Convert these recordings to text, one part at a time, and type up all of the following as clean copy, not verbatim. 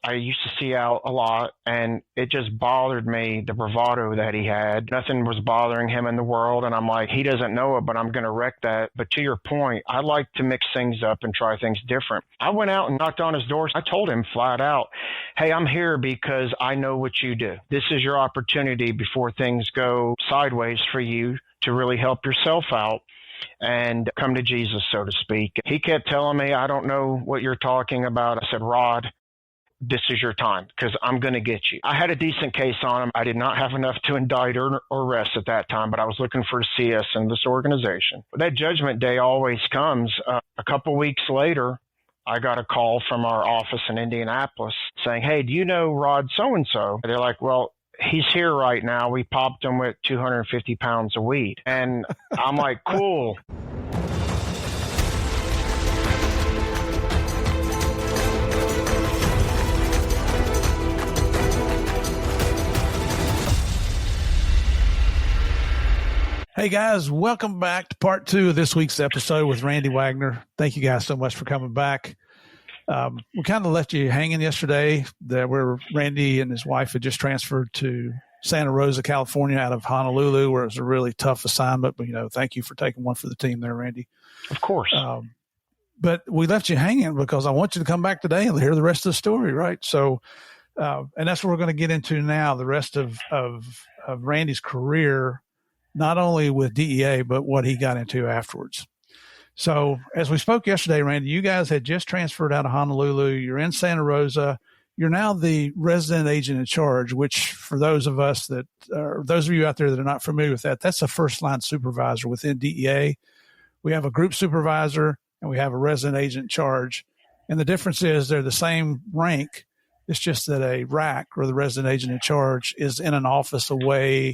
I used to see out a lot, and it just bothered me, the bravado that he had. Nothing was bothering him in the world, and I'm like, he doesn't know it, but I'm going to wreck that. But to your point, I like to mix things up and try things different. I went out and knocked on his door. I told him flat out, hey, I'm here because I know what you do. This is your opportunity before things go sideways for you to really help yourself out and come to Jesus, so to speak. He kept telling me, I don't know what you're talking about. I said, Rod, this is your time because I'm going to get you. I had a decent case on him. I did not have enough to indict or arrest at that time, but I was looking for a CS in this organization. That judgment day always comes. A couple weeks later, I got a call from our office in Indianapolis saying, hey, do you know Rod so-and-so? They're like, well, he's here right now. We popped him with 250 pounds of weed. And I'm like, cool. Hey guys, welcome back to part 2 of this week's episode with Randy Wagner. Thank you guys so much for coming back. We kind of left you hanging yesterday where Randy and his wife had just transferred to Santa Rosa, California out of Honolulu, where it was a really tough assignment. But, thank you for taking one for the team there, Randy. Of course. But we left you hanging because I want you to come back today and hear the rest of the story, right? So, and that's what we're going to get into now, the rest of Randy's career, not only with DEA, but what he got into afterwards. So as we spoke yesterday, Randy, you guys had just transferred out of Honolulu. You're in Santa Rosa. You're now the resident agent in charge, which for those of us that are, those of you out there that are not familiar with that, that's a first line supervisor within DEA. We have a group supervisor and we have a resident agent in charge. And the difference is they're the same rank. It's just that a RAC, or the resident agent in charge, is in an office away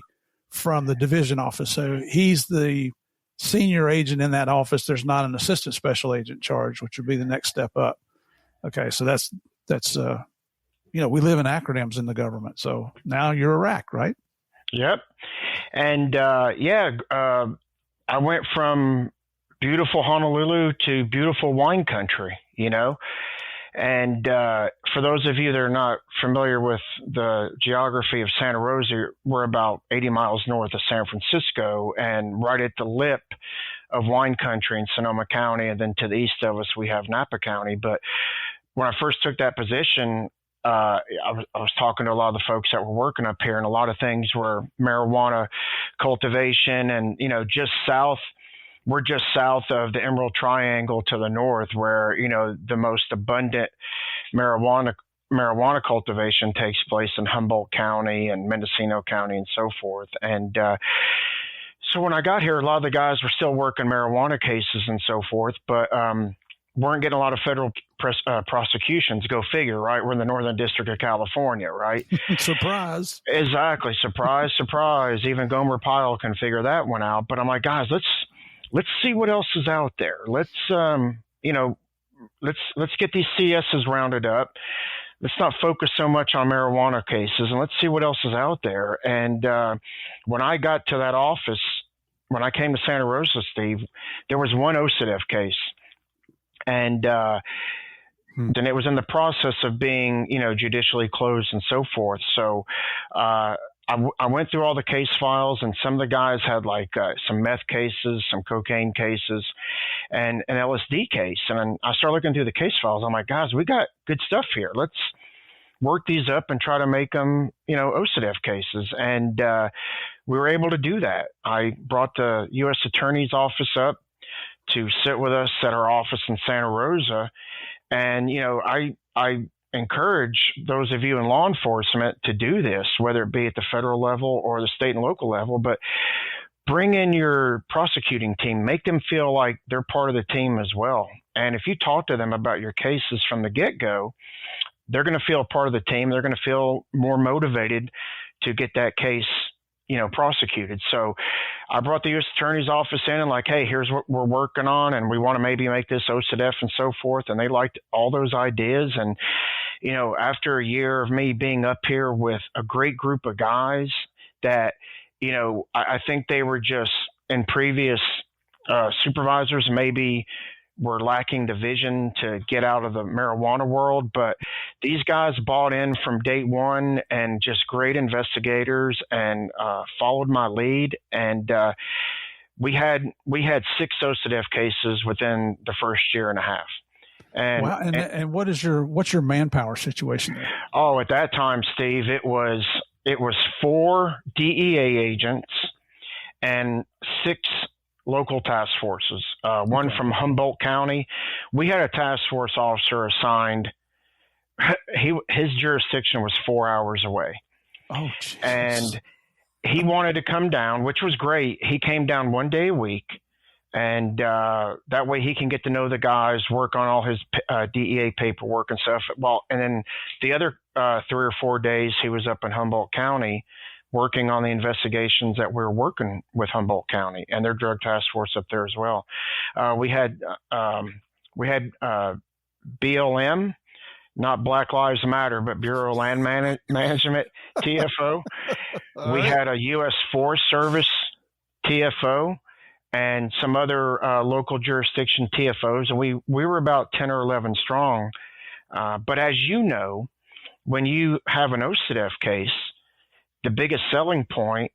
from the division office. So he's the senior agent in that office. There's not an assistant special agent in charge, which would be the next step up. Okay. So that's we live in acronyms in the government. So now you're a RAC, right? Yep. And, I went from beautiful Honolulu to beautiful wine country, And for those of you that are not familiar with the geography of Santa Rosa, we're about 80 miles north of San Francisco and right at the lip of wine country in Sonoma County. And then to the east of us, we have Napa County. But when I first took that position, I was talking to a lot of the folks that were working up here, and a lot of things were marijuana cultivation and, we're just south of the Emerald Triangle to the north where, the most abundant marijuana cultivation takes place in Humboldt County and Mendocino County and so forth. And so when I got here, a lot of the guys were still working marijuana cases and so forth, but weren't getting a lot of federal prosecutions. Go figure, right? We're in the Northern District of California, right? Surprise. Exactly. Surprise, surprise. Even Gomer Pyle can figure that one out. But I'm like, guys, let's see what else is out there. Let's get these CSs rounded up. Let's not focus so much on marijuana cases, and let's see what else is out there. And when I got to that office, when I came to Santa Rosa, Steve, there was one OCDF case, and then it was in the process of being, judicially closed and so forth. So I went through all the case files, and some of the guys had some meth cases, some cocaine cases, and an LSD case. And then I started looking through the case files. I'm like, guys, we got good stuff here. Let's work these up and try to make them, OCDF cases. And we were able to do that. I brought the U.S. Attorney's Office up to sit with us at our office in Santa Rosa. And, I encourage those of you in law enforcement to do this, whether it be at the federal level or the state and local level, but bring in your prosecuting team, make them feel like they're part of the team as well. And if you talk to them about your cases from the get-go, they're going to feel part of the team. They're going to feel more motivated to get that case, prosecuted. So I brought the U.S. Attorney's Office in and hey, here's what we're working on, and we want to maybe make this OCDF and so forth. And they liked all those ideas. And, after a year of me being up here with a great group of guys that, I think they were just in previous supervisors maybe were lacking the vision to get out of the marijuana world. But these guys bought in from day one and just great investigators and followed my lead. And we had 6 OCDF cases within the first year and a half. And, wow. And what's your manpower situation there? Oh, at that time, Steve, it was 4 DEA agents and 6 local task forces. One Okay. from Humboldt County. We had a task force officer assigned. His jurisdiction was 4 hours away. Oh, Jesus. And he wanted to come down, which was great. He came down 1 day a week, and that way he can get to know the guys, work on all his DEA paperwork and stuff. Well, and then the other 3 or 4 days he was up in Humboldt County working on the investigations that we were working with Humboldt County and their drug task force up there as well. We had BLM, not Black Lives Matter, but Bureau of Land Management, TFO. We had a U.S. Forest Service, TFO, and some other local jurisdiction TFOs, and we were about 10 or 11 strong. But as you know, when you have an OCDF case, the biggest selling point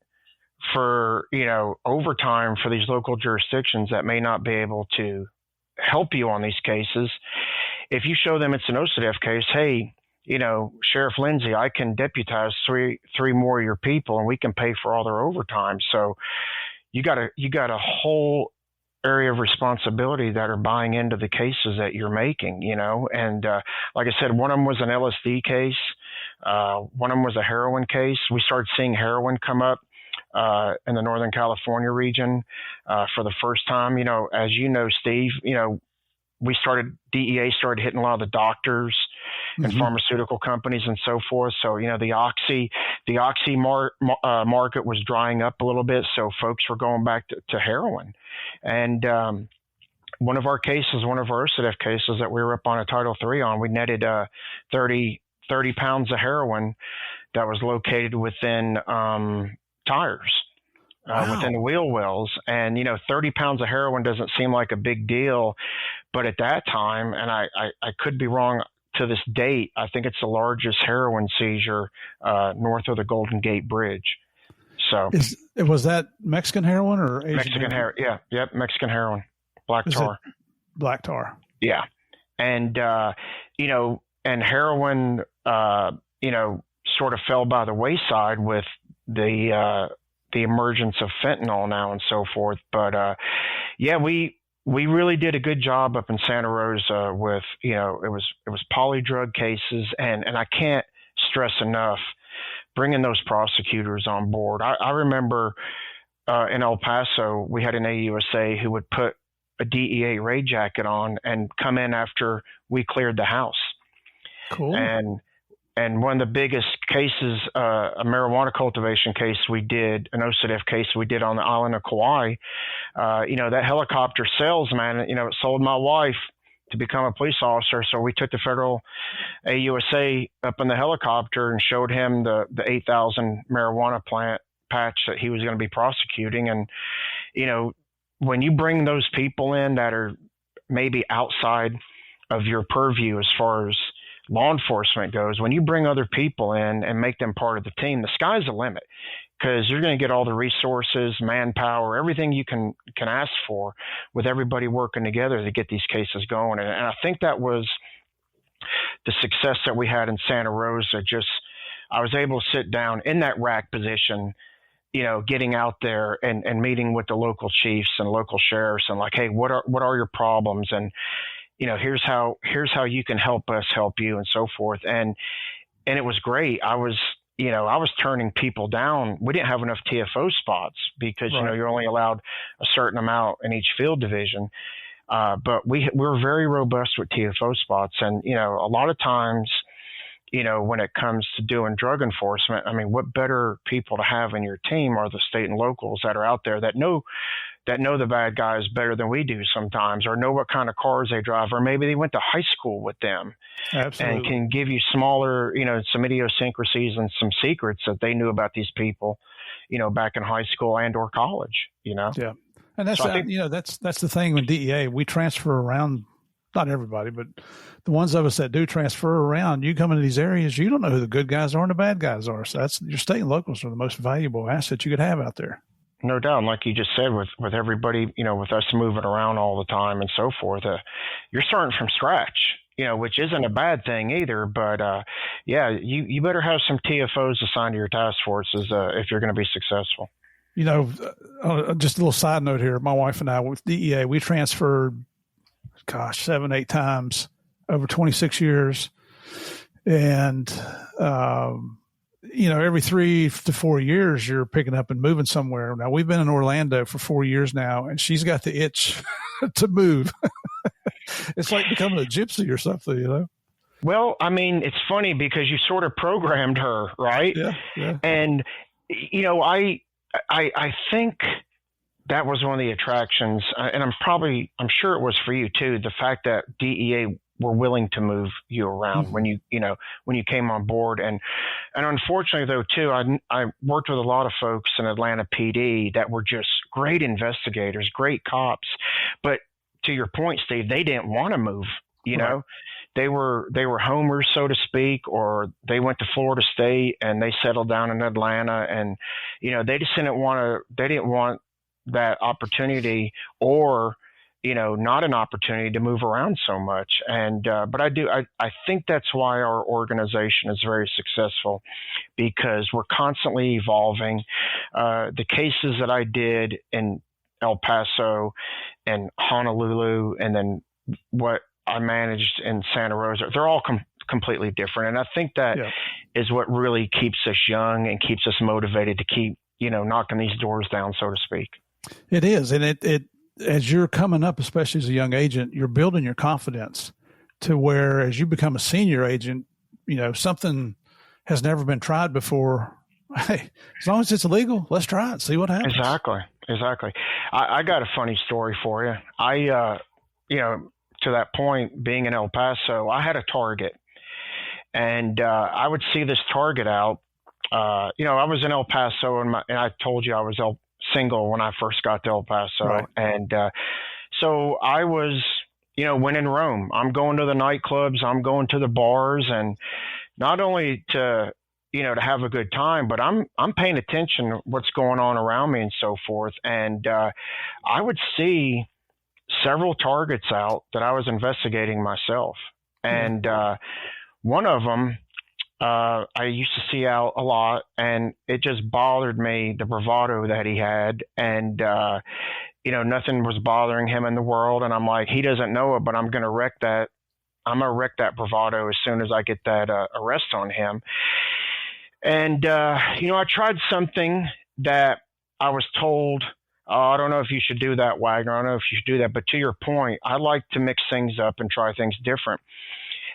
for, overtime for these local jurisdictions that may not be able to help you on these cases, if you show them it's an OCDF case, hey, Sheriff Lindsay, I can deputize three more of your people and we can pay for all their overtime. So you got a whole area of responsibility that are buying into the cases that you're making, and like I said, one of them was an LSD case. One of them was a heroin case. We started seeing heroin come up in the Northern California region for the first time. As you know, Steve, DEA started hitting a lot of the doctors and pharmaceutical companies and so forth. So, the oxy market was drying up a little bit. So folks were going back to heroin. And one of our OCDF cases that we were up on a Title III on, we netted 30 pounds of heroin that was located within tires. Wow. Within the wheel wells. And, 30 pounds of heroin doesn't seem like a big deal. But at that time, and I could be wrong to this date, I think it's the largest heroin seizure north of the Golden Gate Bridge. So was that Mexican heroin or Asian Mexican heroin? Yeah. Yep. Mexican heroin. Black tar. Black tar. Yeah. And, and heroin, sort of fell by the wayside with the emergence of fentanyl now and so forth. But we really did a good job up in Santa Rosa with, it was polydrug cases, and I can't stress enough bringing those prosecutors on board. I remember in El Paso, we had an AUSA who would put a DEA raid jacket on and come in after we cleared the house. Cool. And one of the biggest cases, a marijuana cultivation case we did, an OCDF case we did on the island of Kauai, that helicopter salesman, it sold my wife to become a police officer. So we took the federal AUSA up in the helicopter and showed him the 8,000 marijuana plant patch that he was going to be prosecuting. And, when you bring those people in that are maybe outside of your purview as far as law enforcement goes, when you bring other people in and make them part of the team, the sky's the limit, because you're going to get all the resources, manpower, everything you can ask for with everybody working together to get these cases going. And I think that was the success that we had in Santa Rosa. I was able to sit down in that rack position, getting out there and meeting with the local chiefs and local sheriffs and like, hey, what are your problems? And here's how you can help us help you and so forth. And it was great. I was turning people down. We didn't have enough TFO spots because, right. You're only allowed a certain amount in each field division. But we're very robust with TFO spots. And, a lot of times, when it comes to doing drug enforcement, I mean, what better people to have in your team are the state and locals that are out there that know the bad guys better than we do sometimes, or know what kind of cars they drive, or maybe they went to high school with them. Absolutely. And can give you smaller, some idiosyncrasies and some secrets that they knew about these people, back in high school and or college, Yeah. And that's, So I think, that's the thing with DEA. We transfer around, not everybody, but the ones of us that do transfer around, you come into these areas, you don't know who the good guys are and the bad guys are. So that's, your state and locals are the most valuable assets you could have out there. no doubt, and like you just said, with everybody, with us moving around all the time and so forth, you're starting from scratch, which isn't a bad thing either. But yeah, you better have some TFOs assigned to your task forces if you're going to be successful. Just a little side note here. My wife and I with DEA, we transferred, 7, 8 times over 26 years. And, every 3 to 4 years, you're picking up and moving somewhere. Now, we've been in Orlando for 4 years now, and she's got the itch to move. It's like becoming a gypsy or something, Well, I mean, it's funny because you sort of programmed her, right? Yeah. And, I think that was one of the attractions, and I'm sure it was for you too, the fact that DEA were willing to move you around when you came on board. And unfortunately though too, I worked with a lot of folks in Atlanta PD that were just great investigators, great cops, but to your point, Steve, they didn't want to move, Right. They were homers, so to speak, or they went to Florida State and they settled down in Atlanta, and they just didn't want that opportunity, or not an opportunity to move around so much. And but I think that's why our organization is very successful, because we're constantly evolving. The cases that I did in El Paso and Honolulu, and then what I managed in Santa Rosa, they're all completely different. And I think that is what really keeps us young and keeps us motivated to keep, knocking these doors down, so to speak. It is. And it as you're coming up, especially as a young agent, you're building your confidence to where as you become a senior agent, something has never been tried before. Hey, as long as it's illegal, let's try it, see what happens. Exactly. I got a funny story for you. To that point, being in El Paso, I had a target, and I would see this target out. I was in El Paso, and I told you I was single when I first got to El Paso, right. And so I was, when in Rome, I'm going to the nightclubs, I'm going to the bars, and not only to have a good time, but I'm paying attention to what's going on around me and so forth. And I would see several targets out that I was investigating myself. And one of them I used to see out a lot, and it just bothered me, the bravado that he had. And, nothing was bothering him in the world. And I'm like, he doesn't know it, but I'm going to wreck that. I'm going to wreck that bravado as soon as I get that arrest on him. And, I tried something that I was told, I don't know if you should do that, Wagner. I don't know if you should do that. But to your point, I like to mix things up and try things different.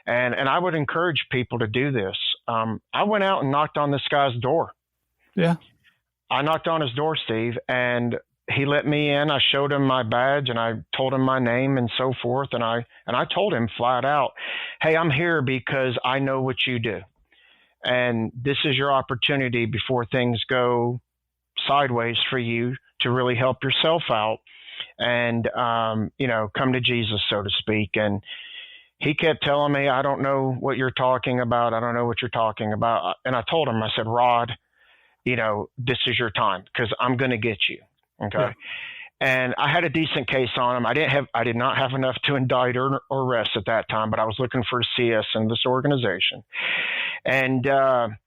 And I would encourage people to do this. I went out and knocked on this guy's door. Yeah. I knocked on his door, Steve, and he let me in. I showed him my badge and I told him my name and so forth. And I told him flat out, hey, I'm here because I know what you do. And this is your opportunity before things go sideways for you to really help yourself out and, come to Jesus, so to speak. And he kept telling me, I don't know what you're talking about. I don't know what you're talking about. And I told him, I said, Rod, this is your time because I'm going to get you. Okay. Yeah. And I had a decent case on him. I did not have enough to indict or arrest at that time, but I was looking for a CS in this organization. And, that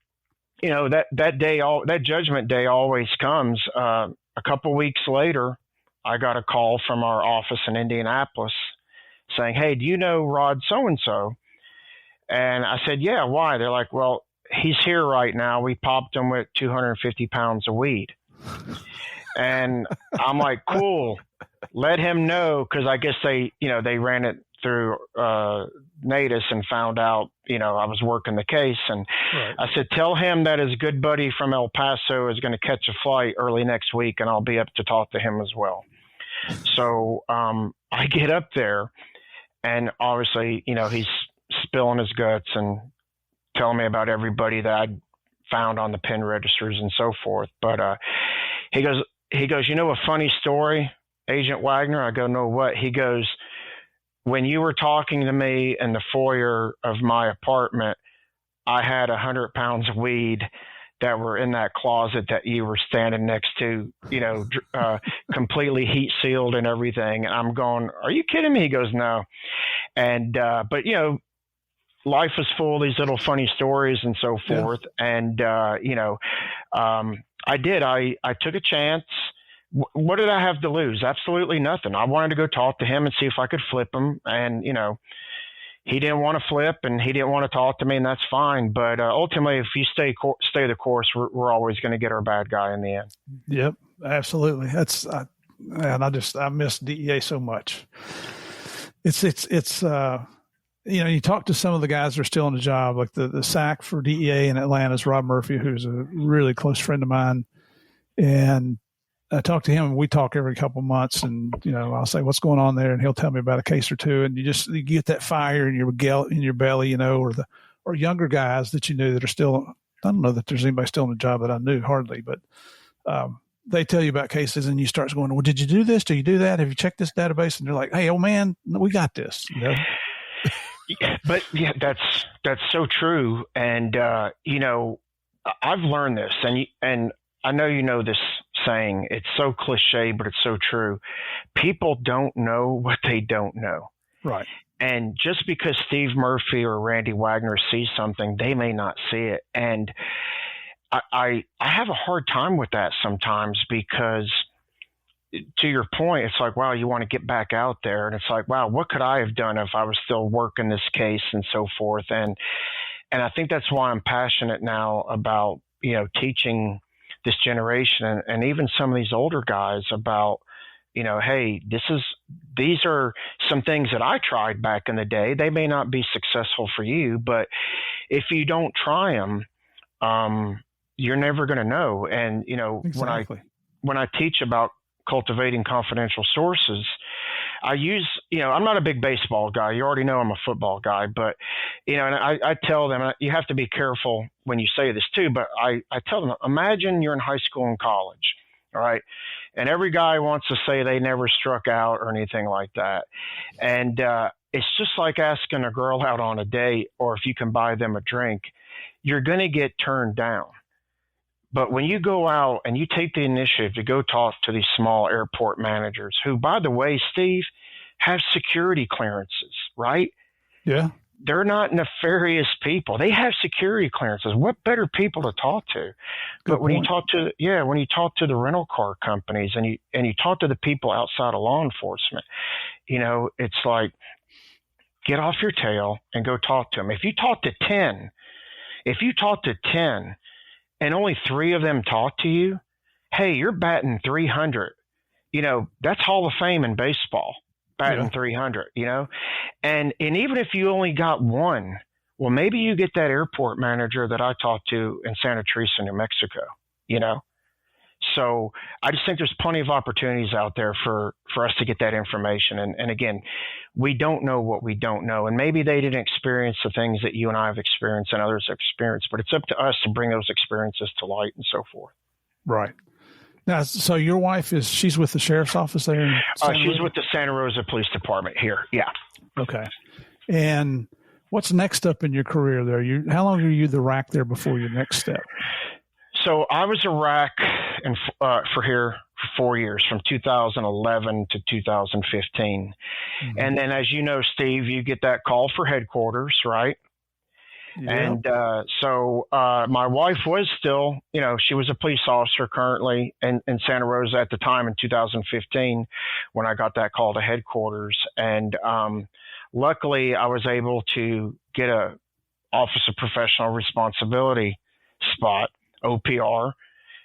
judgment day always comes. A couple weeks later, I got a call from our office in Indianapolis saying, hey, do you know Rod so-and-so? And I said, yeah, why? They're like, well, he's here right now. We popped him with 250 pounds of weed. And I'm like, cool, let him know. Cause I guess they ran it through Natus and found out, I was working the case. And right. I said, tell him that his good buddy from El Paso is going to catch a flight early next week and I'll be up to talk to him as well. So I get up there and obviously, he's spilling his guts and telling me about everybody that I'd found on the pen registers and so forth. But he goes, a funny story. Agent Wagner? I go, no, what? He goes, when you were talking to me in the foyer of my apartment, I had 100 pounds of weed that were in that closet that you were standing next to, completely heat sealed and everything. And I'm going, are you kidding me? He goes, no. And, but, life is full of these little funny stories and so forth. Yeah. And, I did. I took a chance. What did I have to lose? Absolutely nothing. I wanted to go talk to him and see if I could flip him. And, he didn't want to flip and he didn't want to talk to me, and that's fine. But ultimately, if you stay the course, we're always going to get our bad guy in the end. Yep, absolutely. I miss DEA so much. It's you talk to some of the guys that are still on the job, like the SAC for DEA in Atlanta is Rob Murphy, who's a really close friend of mine. And I talk to him, and we talk every couple of months, and, I'll say, what's going on there? And he'll tell me about a case or two. And you get that fire in your belly, or younger guys that you knew that are still, I don't know that there's anybody still in the job that I knew hardly, but they tell you about cases and you start going, well, did you do this? Do you do that? Have you checked this database? And they're like, hey, old man, we got this, Yeah, but yeah, that's so true. And, I've learned this, and I know this saying, it's so cliche, but it's so true. People don't know what they don't know. Right. And just because Steve Murphy or Randy Wagner sees something, they may not see it. And I have a hard time with that sometimes, because to your point, it's like, wow, you want to get back out there. And it's like, wow, what could I have done if I was still working this case and so forth? And I think that's why I'm passionate now about, teaching this generation and even some of these older guys about, hey, these are some things that I tried back in the day. They may not be successful for you, but if you don't try them, you're never going to know. And, exactly. when I teach about cultivating confidential sources, I use, I'm not a big baseball guy. You already know I'm a football guy, but, and I tell them, you have to be careful when you say this too, but I tell them, imagine you're in high school and college, all right? And every guy wants to say they never struck out or anything like that. And it's just like asking a girl out on a date, or if you can buy them a drink, you're going to get turned down. But when you go out and you take the initiative to go talk to these small airport managers, who, by the way, Steve, have security clearances, right? Yeah. They're not nefarious people. They have security clearances. What better people to talk to? But when you talk to the rental car companies and you talk to the people outside of law enforcement, it's like, get off your tail and go talk to them. If you talk to 10, and only 3 of them talk to you, hey, you're batting 300. That's Hall of Fame in baseball, batting 300, And even if you only got 1, well, maybe you get that airport manager that I talked to in Santa Teresa, New Mexico, So I just think there's plenty of opportunities out there for us to get that information. And again, we don't know what we don't know. And maybe they didn't experience the things that you and I have experienced and others have experienced, but it's up to us to bring those experiences to light and so forth. Right. Now, so your wife she's with the sheriff's office there? She's with the Santa Rosa Police Department here. Yeah. Okay. And what's next up in your career there? How long were you the RAC there before your next step? So I was a RAC for here for 4 years, from 2011 to 2015. Mm-hmm. And then, as you know, Steve, you get that call for headquarters, right? Yeah. And so my wife was still, she was a police officer currently in Santa Rosa at the time in 2015 when I got that call to headquarters. And luckily, I was able to get a Office of Professional Responsibility spot, OPR,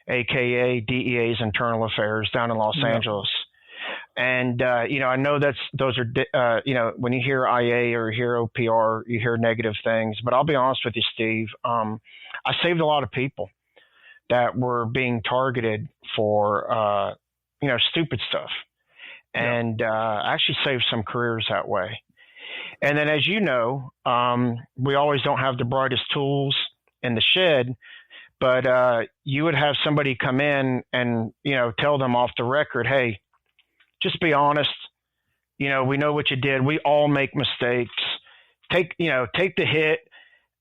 aka DEA's Internal Affairs, down in Los Angeles. And I know those are when you hear IA or you hear OPR, you hear negative things. But I'll be honest with you, Steve. I saved a lot of people that were being targeted for stupid stuff, and I actually saved some careers that way. And then, as you know, we always don't have the brightest tools in the shed. But you would have somebody come in and, tell them off the record, hey, just be honest. We know what you did. We all make mistakes. Take the hit,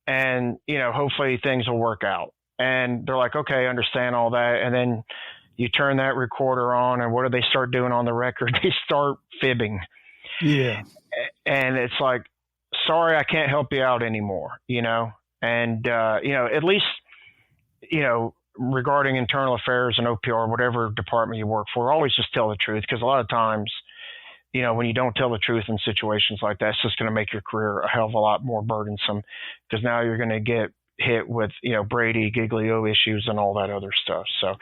and hopefully things will work out. And they're like, okay, I understand all that. And then you turn that recorder on, and what do they start doing on the record? They start fibbing. Yeah. And it's like, sorry, I can't help you out anymore. And at least regarding internal affairs and OPR, whatever department you work for, always just tell the truth, because a lot of times, when you don't tell the truth in situations like that, it's just going to make your career a hell of a lot more burdensome, because now you're going to get hit with, Brady, Giglio issues and all that other stuff. So,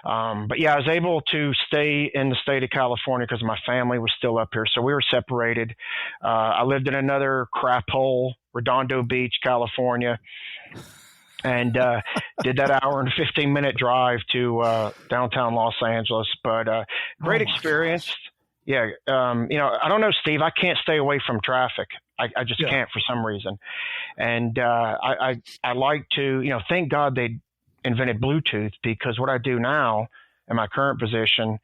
but yeah, I was able to stay in the state of California because my family was still up here. So we were separated. I lived in another crap hole, Redondo Beach, California, and did that hour and 15-minute drive to downtown Los Angeles. But great experience. Gosh. Yeah. I don't know, Steve, I can't stay away from traffic. I just can't for some reason. And I like to, thank God they invented Bluetooth, because what I do now in my current position,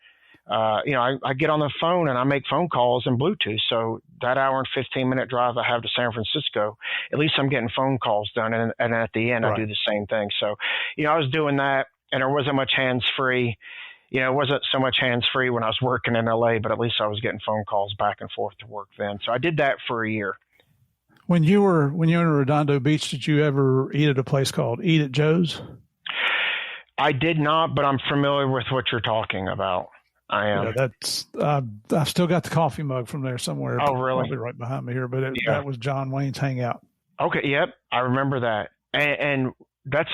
I get on the phone and I make phone calls in Bluetooth. So that hour and 15-minute drive I have to San Francisco, at least I'm getting phone calls done. And at the end, I do the same thing. So, I was doing that, and there wasn't much hands-free. It wasn't so much hands-free when I was working in LA, but at least I was getting phone calls back and forth to work then. So I did that for a year. When you were in Redondo Beach, did you ever eat at a place called Eat at Joe's? I did not, but I'm familiar with what you're talking about. I am. Yeah, that's I've still got the coffee mug from there somewhere. Oh, really? Probably right behind me here, but that was John Wayne's hangout. Okay. Yep. I remember that. And that's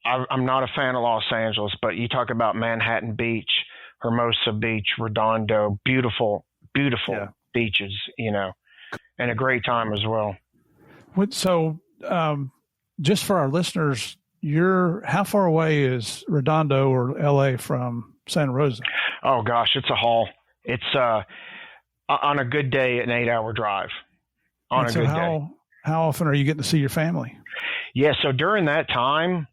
I'm not a fan of Los Angeles, but you talk about Manhattan Beach, Hermosa Beach, Redondo, beautiful beaches, and a great time as well. So, just for our listeners, how far away is Redondo or LA from Santa Rosa? Oh gosh, it's a haul. It's on a good day, an 8-hour drive. On a good day. How often are you getting to see your family? Yeah. So during that time,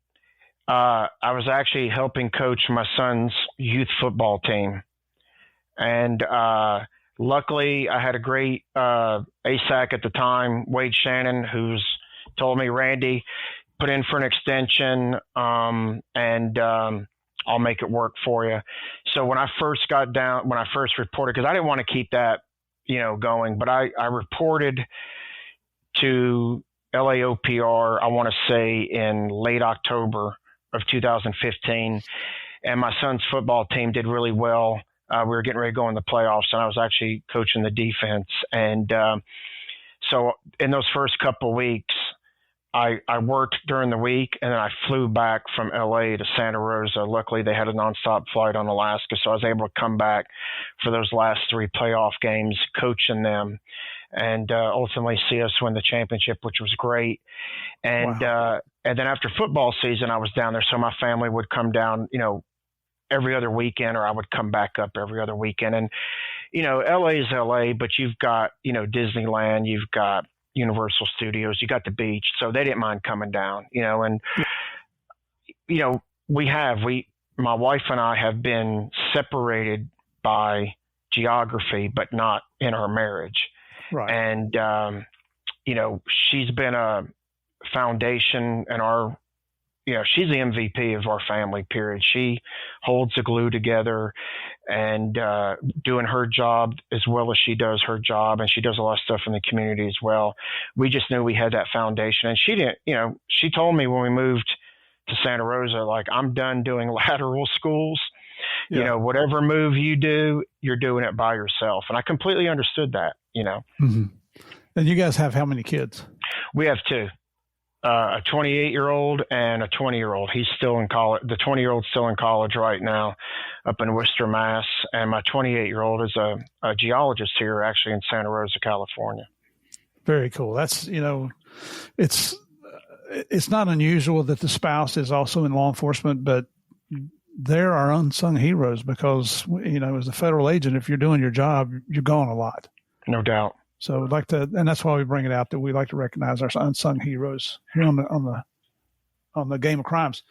I was actually helping coach my son's youth football team. And luckily, I had a great ASAC at the time, Wade Shannon, who's told me, Randy, put in for an extension, and I'll make it work for you. So when I first reported, because I didn't want to keep that, going, but I reported to LAOPR, I want to say in late October of 2015, and my son's football team did really well. We were getting ready to go in the playoffs, and I was actually coaching the defense. And so in those first couple of weeks, I worked during the week, and then I flew back from LA to Santa Rosa. Luckily, they had a nonstop flight on Alaska, so I was able to come back for those last 3 playoff games, coaching them, and ultimately see us win the championship, which was great. And Wow. And then after football season, I was down there, so my family would come down, every other weekend, or I would come back up every other weekend. And LA is LA, but you've got Disneyland, you've got Universal Studios, you got the beach, so they didn't mind coming down. And my wife and I have been separated by geography, but not in our marriage. Right. And she's been a foundation in our, she's the MVP of our family, period. She holds the glue together, and doing her job as well as she does her job, and she does a lot of stuff in the community as well. We just knew we had that foundation, and she didn't, she told me when we moved to Santa Rosa, like, I'm done doing lateral schools. Yeah. Whatever move you do, you're doing it by yourself. And I completely understood that, Mm-hmm. And you guys have how many kids? We have 2. A 28-year-old and a 20-year-old. He's still in college. The 20-year-old's still in college right now up in Worcester, Mass. And my 28-year-old is a geologist here, actually, in Santa Rosa, California. Very cool. That's, it's not unusual that the spouse is also in law enforcement, but there are unsung heroes because, as a federal agent, if you're doing your job, you're gone a lot. No doubt. So we'd like to, and that's why we bring it out, that we like to recognize our unsung heroes here on the Game of Crimes.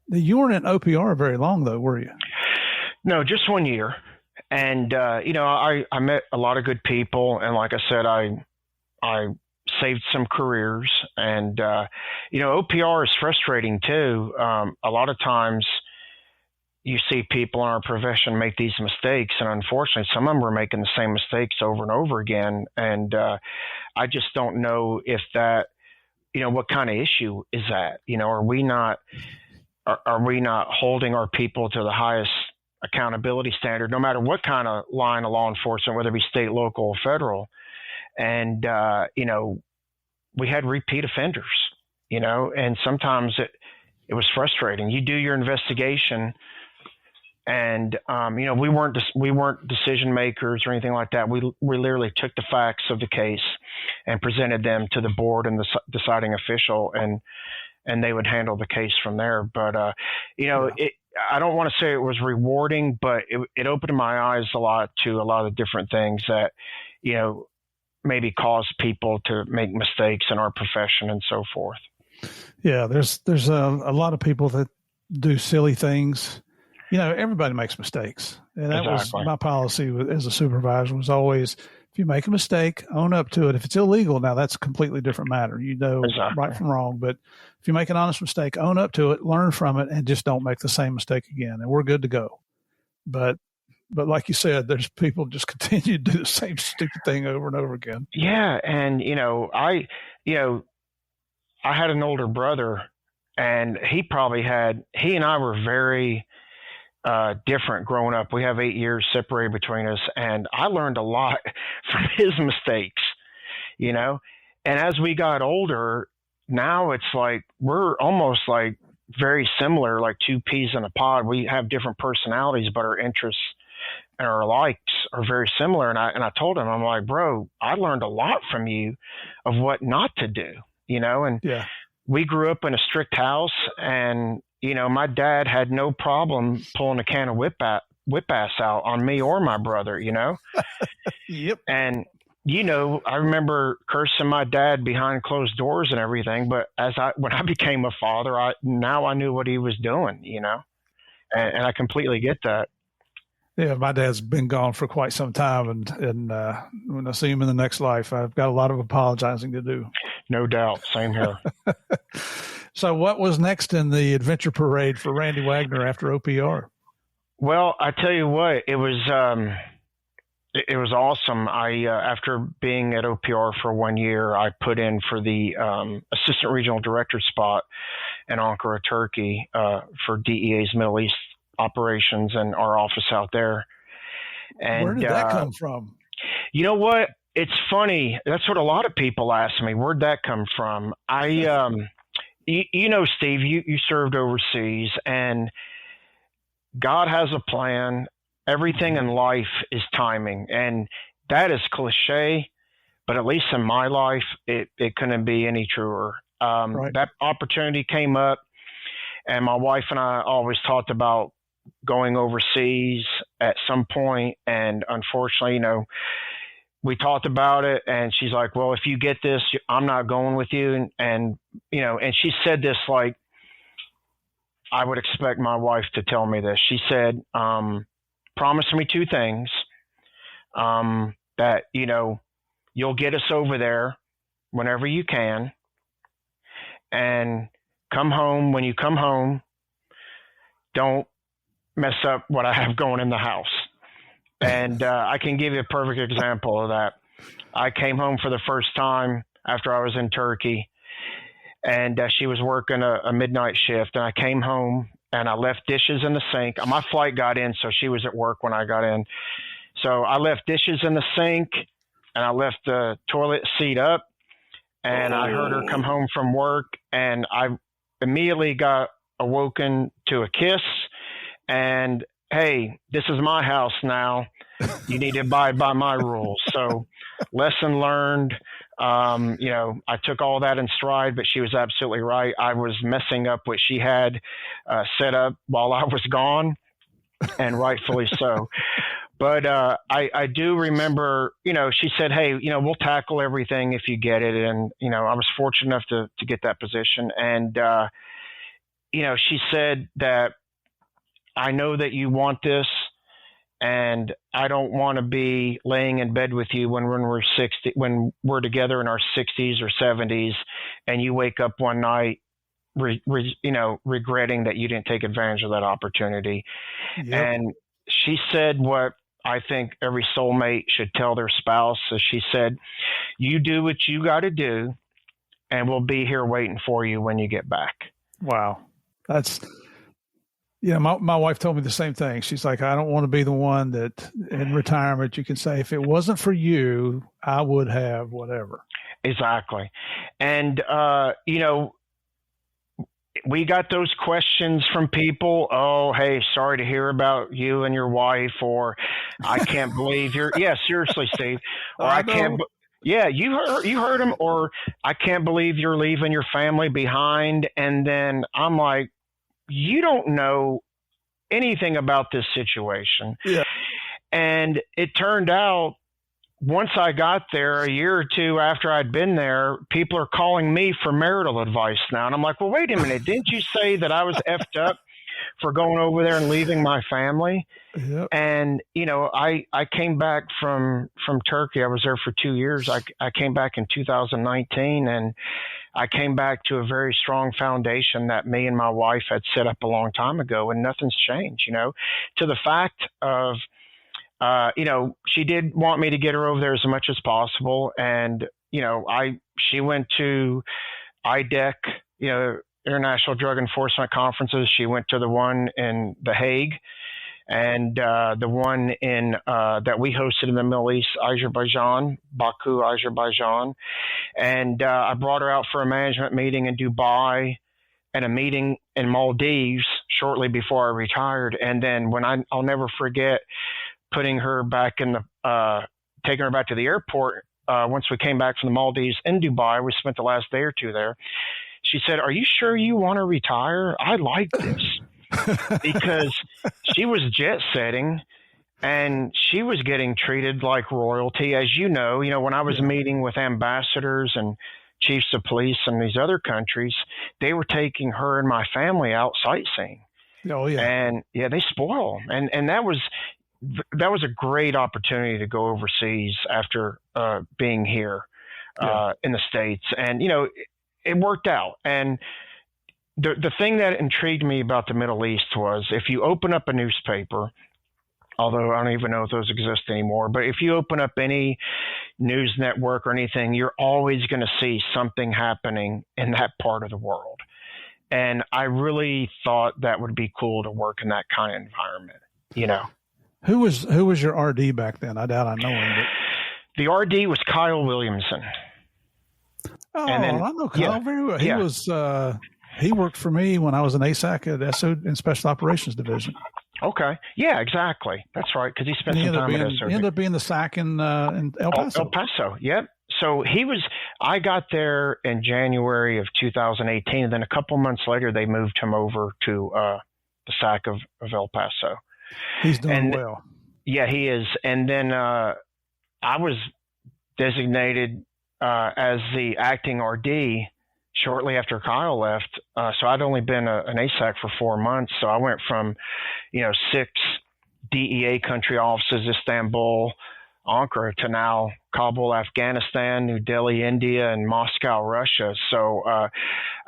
You weren't in OPR very long, though, were you? No, just 1 year. And I met a lot of good people, and like I said, I saved some careers, and OPR is frustrating too. A lot of times you see people in our profession make these mistakes, and unfortunately, some of them are making the same mistakes over and over again. And I just don't know if that, what kind of issue is that? Are we not holding our people to the highest accountability standard, no matter what kind of line of law enforcement, whether it be state, local, or federal? And we had repeat offenders, and sometimes it was frustrating. You do your investigation, and we weren't decision makers or anything like that. We literally took the facts of the case and presented them to the board and the deciding official, and they would handle the case from there. But I don't want to say it was rewarding, but it opened my eyes a lot to a lot of different things that maybe cause people to make mistakes in our profession and so forth. Yeah, there's a lot of people that do silly things. Everybody makes mistakes, and that was my policy as a supervisor. Was always, if you make a mistake, own up to it. If it's illegal, now that's a completely different matter. Right from wrong. But if you make an honest mistake, own up to it, learn from it, and just don't make the same mistake again, and we're good to go. But like you said, there's people just continue to do the same stupid thing over and over again. Yeah, and I had an older brother, and he and I were very different growing up. We have 8 years separated between us, and I learned a lot from his mistakes, and as we got older, now it's like we're almost like very similar, like two peas in a pod. We have different personalities, but our interests and our likes are very similar. And I told him, I'm like, bro, I learned a lot from you of what not to do, and we grew up in a strict house, and my dad had no problem pulling a can of whip ass out on me or my brother, Yep. And I remember cursing my dad behind closed doors and everything, but when I became a father, I knew what he was doing, and I completely get that. Yeah, my dad's been gone for quite some time, and when I see him in the next life, I've got a lot of apologizing to do. No doubt. Same here. So what was next in the adventure parade for Randy Wagner after OPR? Well, I tell you what, it was awesome. After being at OPR for 1 year, I put in for the assistant regional director spot in Ankara, Turkey, for DEA's Middle East operations and our office out there. And where did that come from? You know what? It's funny. That's what a lot of people ask me. Where'd that come from? Steve, you served overseas, and God has a plan. Everything in life is timing, and that is cliche, but at least in my life, it couldn't be any truer. Right. That opportunity came up, and my wife and I always talked about going overseas at some point, and unfortunately, we talked about it, and she's like, well, if you get this, I'm not going with you. And she said this like I would expect my wife to tell me this. She said, promise me two things, that, you'll get us over there whenever you can, and come home. When you come home, don't mess up what I have going in the house. And I can give you a perfect example of that. I came home for the first time after I was in Turkey, and she was working a midnight shift. And I came home, and I left dishes in the sink. My flight got in, so she was at work when I got in. So I left dishes in the sink, and I left the toilet seat up, and I heard her come home from work, and I immediately got awoken to a kiss. And hey, this is my house now. You need to abide by my rules. So lesson learned. I took all that in stride, but she was absolutely right. I was messing up what she had set up while I was gone, and rightfully so. But I do remember, she said, hey, we'll tackle everything if you get it. And, I was fortunate enough to get that position. And, she said that, I know that you want this, and I don't want to be laying in bed with you when we're 60, when we're together in our 60s or 70s, and you wake up one night, regretting that you didn't take advantage of that opportunity. Yep. And she said what I think every soulmate should tell their spouse. So she said, "You do what you got to do, and we'll be here waiting for you when you get back." Wow. That's, my wife told me the same thing. She's like, I don't want to be the one that in retirement you can say, if it wasn't for you, I would have whatever. Exactly. And, we got those questions from people. Oh, hey, sorry to hear about you and your wife, or I can't believe you're, yeah, seriously, Steve, or I can't, yeah, you heard them, or I can't believe you're leaving your family behind. And then I'm like, you don't know anything about this situation. Yeah. And it turned out, once I got there, a year or two after I'd been there, people are calling me for marital advice now. And I'm like, well, wait a minute. Didn't you say that I was effed up for going over there and leaving my family? Yep. And, I came back from Turkey. I was there for 2 years. I came back in 2019, and I came back to a very strong foundation that me and my wife had set up a long time ago, and nothing's changed, to the fact of, she did want me to get her over there as much as possible. And, she went to IDEC, International Drug Enforcement Conferences. She went to the one in The Hague, and the one in that we hosted in the Middle East, Azerbaijan, Baku, Azerbaijan. And I brought her out for a management meeting in Dubai and a meeting in Maldives shortly before I retired. And then I'll never forget putting her back in taking her back to the airport. Once we came back from the Maldives in Dubai, we spent the last day or two there. She said, "Are you sure you want to retire? I like this." Because she was jet setting and she was getting treated like royalty. As you know, when I was meeting with ambassadors and chiefs of police in these other countries, they were taking her and my family out sightseeing. Oh yeah. And they spoil them. And that was a great opportunity to go overseas after being here in the States. And, it worked out. And the thing that intrigued me about the Middle East was, if you open up a newspaper, although I don't even know if those exist anymore, but if you open up any news network or anything, you're always going to see something happening in that part of the world. And I really thought that would be cool to work in that kind of environment, Who was your RD back then? I doubt I know him. But... The RD was Kyle Williamson. Oh, and then, I know Kyle very well. He was he worked for me when I was an ASAC at SO in Special Operations Division. Okay. Yeah, exactly. That's right. Because he spent some time at SO. He ended up being the SAC in El Paso. El Paso, yep. So I got there in January of 2018, and then a couple months later, they moved him over to the SAC of El Paso. He's doing well. Yeah, he is. And then I was designated as the acting RD shortly after Kyle left. So I'd only been an ASAC for 4 months. So I went from, 6 DEA country offices, Istanbul, Ankara, to now Kabul, Afghanistan, New Delhi, India, and Moscow, Russia. So I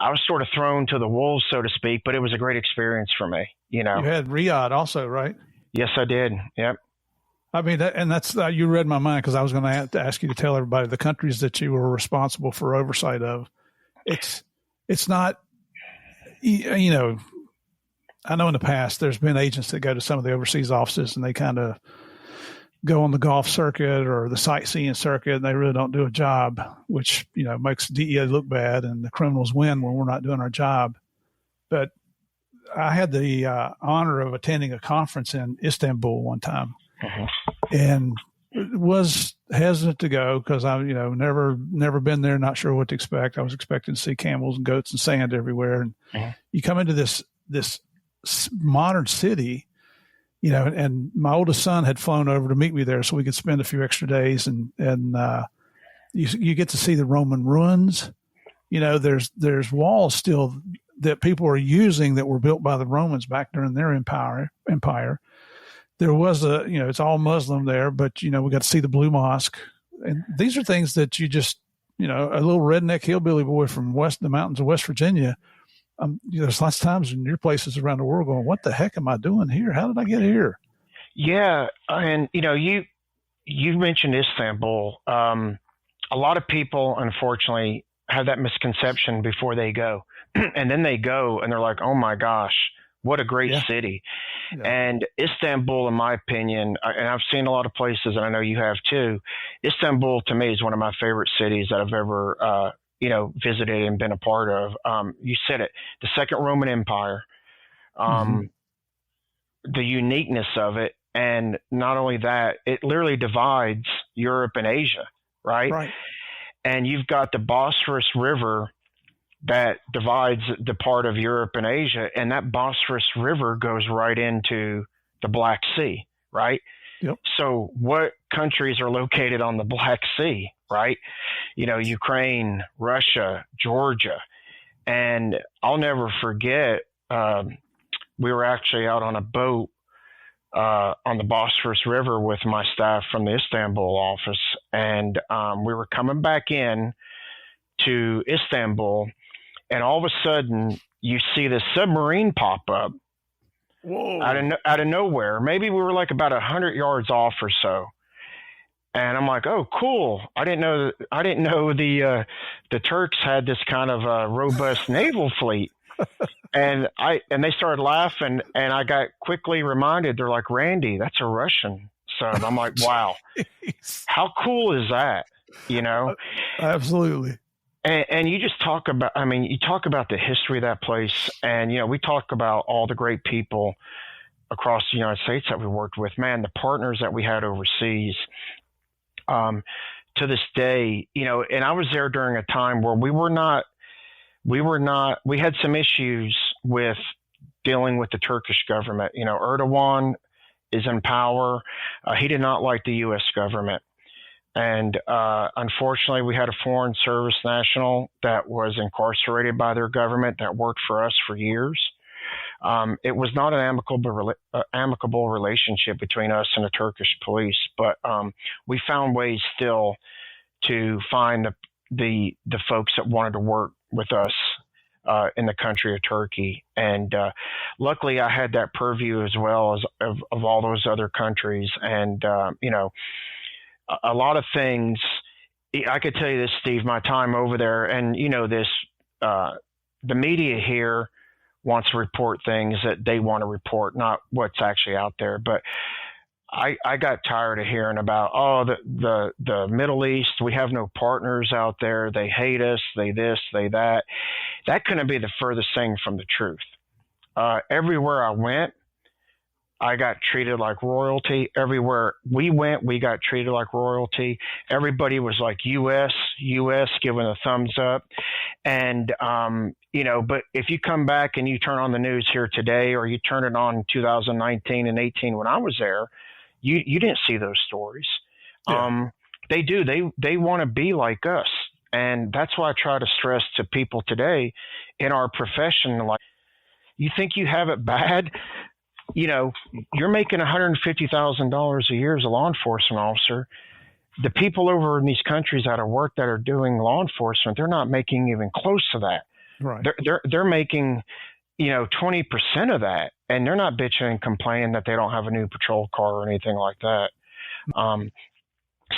was sort of thrown to the wolves, so to speak, but it was a great experience for me. You had Riyadh also, right? Yes, I did. Yep. I mean, that's you read my mind, because I was going to have to ask you to tell everybody the countries that you were responsible for oversight of. It's not, I know in the past there's been agents that go to some of the overseas offices and they kind of go on the golf circuit or the sightseeing circuit, and they really don't do a job, which, makes DEA look bad and the criminals win when we're not doing our job. But I had the honor of attending a conference in Istanbul one time, and was hesitant to go because I, never been there, not sure what to expect. I was expecting to see camels and goats and sand everywhere. And you come into this modern city, and my oldest son had flown over to meet me there so we could spend a few extra days. And you get to see the Roman ruins. There's walls still that people are using that were built by the Romans back during their empire. there was it's all Muslim there, but, we got to see the Blue Mosque. And these are things that you just, a little redneck hillbilly boy from the mountains of West Virginia. There's lots of times in your places around the world going, what the heck am I doing here? How did I get here? Yeah. And, you mentioned Istanbul. A lot of people, unfortunately, have that misconception before they go. And then they go and they're like, oh my gosh, what a great city. Yeah. And Istanbul, in my opinion, and I've seen a lot of places, and I know you have too, Istanbul to me is one of my favorite cities that I've ever, visited and been a part of. You said it, the Second Roman Empire, the uniqueness of it. And not only that, it literally divides Europe and Asia, right? Right. And you've got the Bosphorus River that divides the part of Europe and Asia, and that Bosphorus River goes right into the Black Sea, right? Yep. So what countries are located on the Black Sea, right? Ukraine, Russia, Georgia. And I'll never forget, we were actually out on a boat on the Bosphorus River with my staff from the Istanbul office, and we were coming back in to Istanbul, and all of a sudden you see this submarine pop up. Whoa. Out of nowhere. Maybe we were like about 100 yards off or so, and I'm like, oh, cool. I didn't know the Turks had this kind of robust naval fleet. And they started laughing, and I got quickly reminded. They're like, Randy, that's a Russian sub. I'm like, wow, how cool is that? Absolutely. And you just talk about, you talk about the history of that place, and we talk about all the great people across the United States that we worked with. Man, the partners that we had overseas. To this day, and I was there during a time where we had some issues with dealing with the Turkish government. Erdogan is in power. He did not like the U.S. government. And unfortunately, we had a foreign service national that was incarcerated by their government that worked for us for years. It was not an amicable relationship between us and the Turkish police, but we found ways still to find the folks that wanted to work with us in the country of Turkey. And luckily I had that purview as well as of all those other countries. And, a lot of things, I could tell you this, Steve, my time over there, and the media here wants to report things that they want to report, not what's actually out there. But I got tired of hearing about, the Middle East, we have no partners out there. They hate us, they this, they that. That couldn't be the furthest thing from the truth. Everywhere I went, I got treated like royalty. Everywhere we went, we got treated like royalty. Everybody was like U.S., giving a thumbs up. And, but if you come back and you turn on the news here today, or you turn it on in 2019 and 18 when I was there, you didn't see those stories. Yeah. They do. They want to be like us. And that's why I try to stress to people today in our profession, like, you think you have it bad? You're making $150,000 a year as a law enforcement officer. The people over in these countries that are doing law enforcement, they're not making even close to that. Right. They're making, 20% of that, and they're not bitching and complaining that they don't have a new patrol car or anything like that.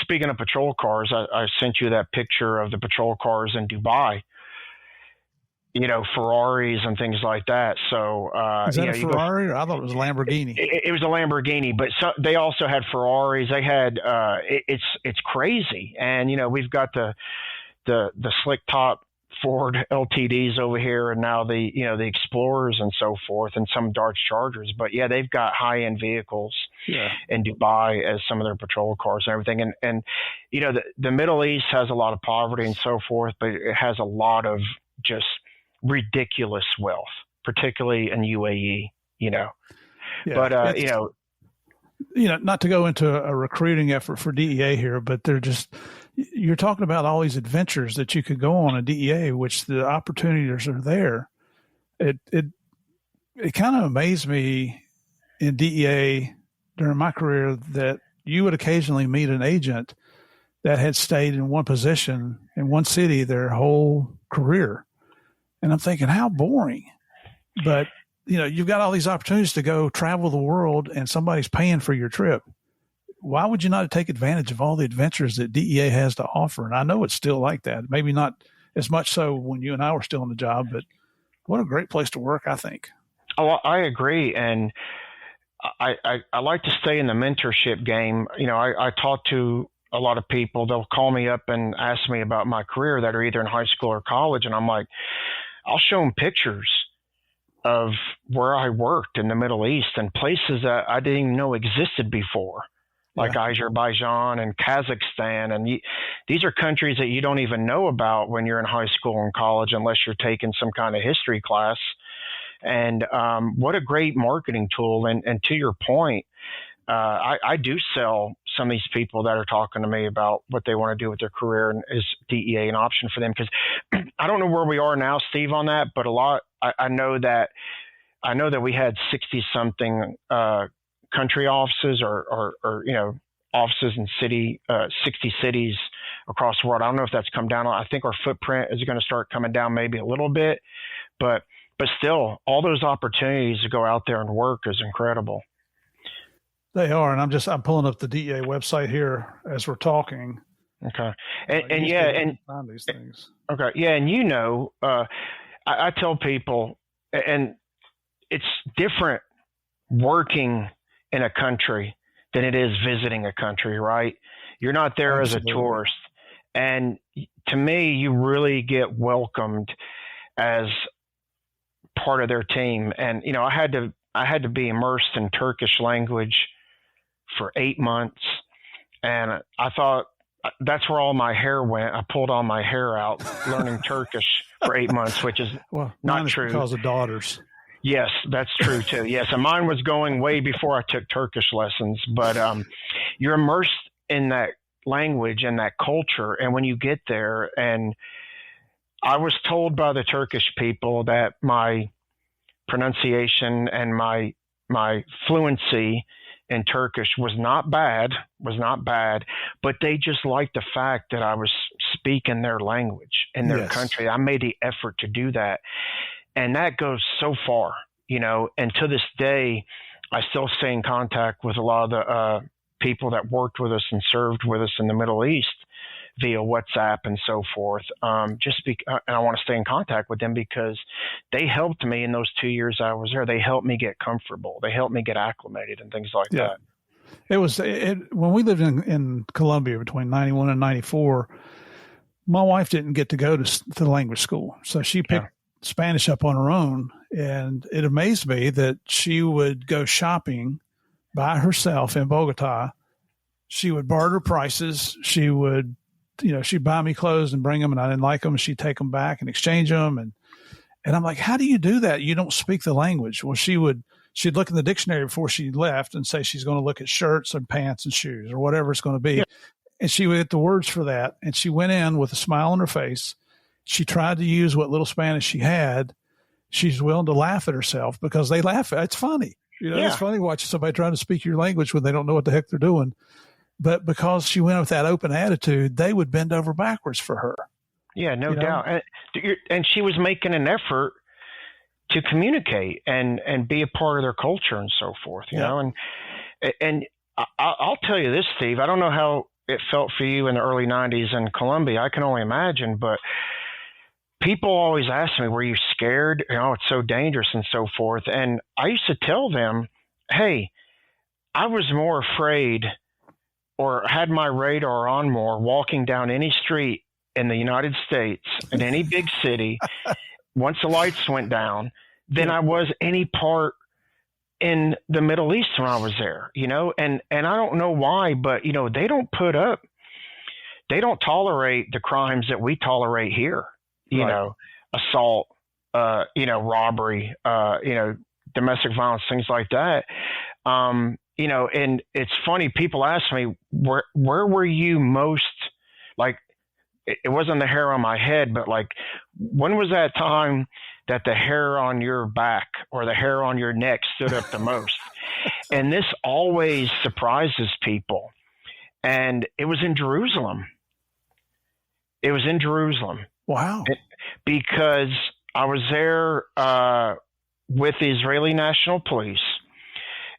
Speaking of patrol cars, I sent you that picture of the patrol cars in Dubai. Ferraris and things like that. So, is that a Ferrari? Or I thought it was a Lamborghini. It was a Lamborghini, but they also had Ferraris. They had, it's crazy. And, we've got the slick top Ford LTDs over here, and now the Explorers and so forth, and some Dodge Chargers. But yeah, they've got high end vehicles in Dubai as some of their patrol cars and everything. And the Middle East has a lot of poverty and so forth, but it has a lot of just ridiculous wealth, particularly in UAE, Yeah. But not to go into a recruiting effort for DEA here, but you're talking about all these adventures that you could go on in DEA, which the opportunities are there. It kind of amazed me in DEA during my career that you would occasionally meet an agent that had stayed in one position in one city their whole career. And I'm thinking, how boring. But, you've got all these opportunities to go travel the world and somebody's paying for your trip. Why would you not take advantage of all the adventures that DEA has to offer? And I know it's still like that. Maybe not as much so when you and I were still in the job, but what a great place to work, I think. Oh, I agree. And I like to stay in the mentorship game. I talk to a lot of people. They'll call me up and ask me about my career that are either in high school or college. And I'm like, I'll show them pictures of where I worked in the Middle East and places that I didn't even know existed before, like Azerbaijan and Kazakhstan. And these are countries that you don't even know about when you're in high school and college, unless you're taking some kind of history class. And what a great marketing tool. And to your point, I do sell some of these people that are talking to me about what they want to do with their career, and is DEA an option for them? Because I don't know where we are now, Steve, on that, but I know that we had 60 something country offices or offices in 60 cities across the world. I don't know if that's come down. I think our footprint is going to start coming down maybe a little bit, but still, all those opportunities to go out there and work is incredible. They are, and I'm pulling up the DEA website here as we're talking. Okay, and find these things. Okay, yeah, and I tell people, and it's different working in a country than it is visiting a country, right? You're not there Absolutely. As a tourist, and to me, you really get welcomed as part of their team. And I had to be immersed in Turkish language for 8 months, and I thought that's where all my hair went. I pulled all my hair out learning Turkish for 8 months, which is not true. Because of daughters. Yes, that's true too. Yes, and mine was going way before I took Turkish lessons. But you're immersed in that language and that culture, and when you get there, and I was told by the Turkish people that my pronunciation and my fluency in Turkish was not bad, but they just liked the fact that I was speaking their language in their country. I made the effort to do that. And that goes so far, and to this day, I still stay in contact with a lot of the people that worked with us and served with us in the Middle East via WhatsApp and so forth. And I want to stay in contact with them because they helped me in those 2 years I was there. They helped me get comfortable. They helped me get acclimated and things like that. It was when we lived in Colombia between 91 and 94, my wife didn't get to go to the language school. So she picked Spanish up on her own. And it amazed me that she would go shopping by herself in Bogota. She would barter prices. She would, she'd buy me clothes and bring them, and I didn't like them. She'd take them back and exchange them. And I'm like, how do you do that? You don't speak the language. Well, she'd look in the dictionary before she left and say she's going to look at shirts and pants and shoes or whatever it's going to be. Yeah. And she would get the words for that. And she went in with a smile on her face. She tried to use what little Spanish she had. She's willing to laugh at herself because they laugh. It's funny. It's funny watching somebody trying to speak your language when they don't know what the heck they're doing. But because she went with that open attitude, they would bend over backwards for her. Yeah, no doubt. And she was making an effort to communicate and be a part of their culture and so forth, you know. And I'll tell you this, Steve, I don't know how it felt for you in the early 90s in Colombia. I can only imagine, but people always ask me, were you scared? It's so dangerous and so forth. And I used to tell them, hey, I was more afraid or had my radar on more walking down any street in the United States, in any big city, once the lights went down, than I was any part in the Middle East when I was there, and I don't know why, but, they don't tolerate the crimes that we tolerate here, assault, robbery, domestic violence, things like that. And it's funny, people ask me, where were you most, like, it wasn't the hair on my head, but like, when was that time that the hair on your back or the hair on your neck stood up the most? And this always surprises people. And it was in Jerusalem. It was in Jerusalem. Wow. Because I was there with the Israeli National Police,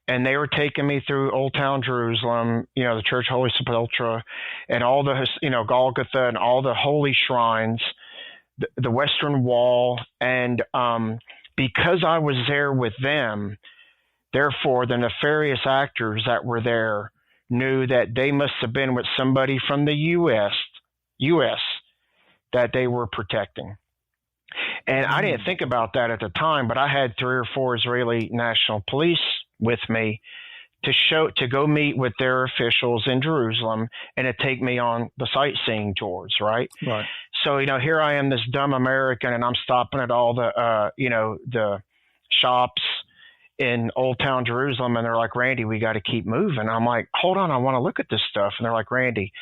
and they were taking me through Old Town Jerusalem, the Church Holy Sepulchre, and all the, Golgotha and all the holy shrines, the Western Wall. And because I was there with them, therefore, the nefarious actors that were there knew that they must have been with somebody from the U.S. that they were protecting. And I didn't think about that at the time, but I had 3 or 4 Israeli National Police with me to go meet with their officials in Jerusalem and to take me on the sightseeing tours, right? Right. So, here I am, this dumb American, and I'm stopping at all the, the shops in Old Town Jerusalem, and they're like, Randy, we got to keep moving. I'm like, hold on, I want to look at this stuff. And they're like, Randy,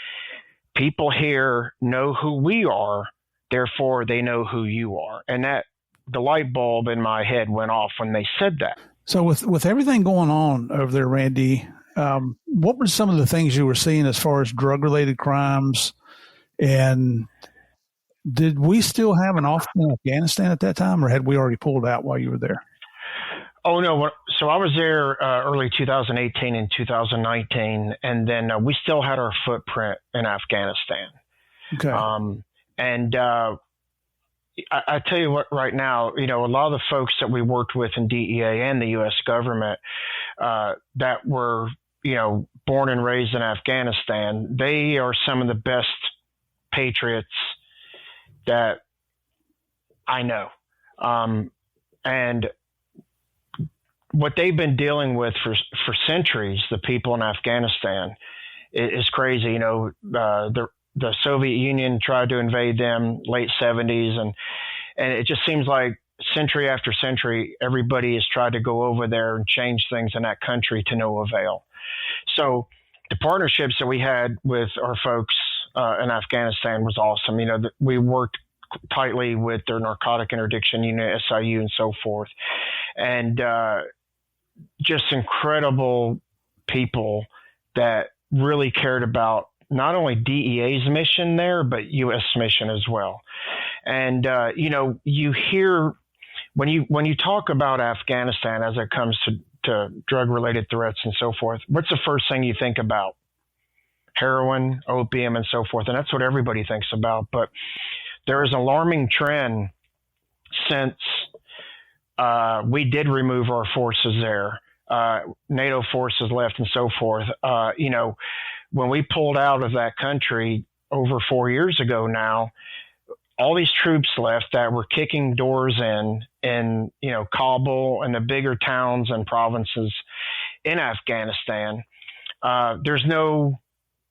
people here know who we are, therefore they know who you are. And that the light bulb in my head went off when they said that. So with everything going on over there, Randy, what were some of the things you were seeing as far as drug-related crimes? And did we still have an office in Afghanistan at that time, or had we already pulled out while you were there? Oh, no. So I was there early 2018 and 2019, and then we still had our footprint in Afghanistan. Okay. And I tell you what, right now, a lot of the folks that we worked with in DEA and the U.S. government that were, born and raised in Afghanistan, they are some of the best patriots that I know. And what they've been dealing with for centuries, the people in Afghanistan, is crazy. The Soviet Union tried to invade them late 70s, and it just seems like century after century, everybody has tried to go over there and change things in that country to no avail. So the partnerships that we had with our folks in Afghanistan was awesome. We worked tightly with their narcotic interdiction unit, SIU, and so forth. And just incredible people that really cared about not only DEA's mission there, but U.S. mission as well. And, you hear when you talk about Afghanistan as it comes to drug-related threats and so forth, what's the first thing you think about? Heroin, opium, and so forth. And that's what everybody thinks about. But there is an alarming trend since we did remove our forces there. NATO forces left and so forth. When we pulled out of that country over 4 years ago now, all these troops left that were kicking doors in Kabul and the bigger towns and provinces in Afghanistan. There's no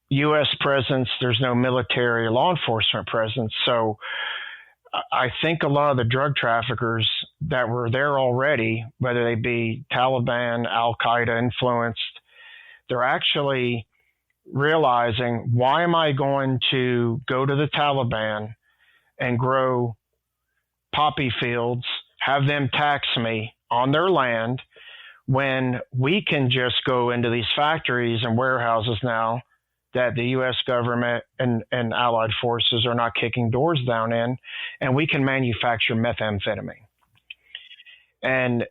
U.S. presence. There's no military or law enforcement presence. So I think a lot of the drug traffickers that were there already, whether they be Taliban, Al-Qaeda influenced, they're actually realizing, why am I going to go to the Taliban and grow poppy fields, have them tax me on their land, when we can just go into these factories and warehouses now that the U.S. government and allied forces are not kicking doors down in, and we can manufacture methamphetamine. And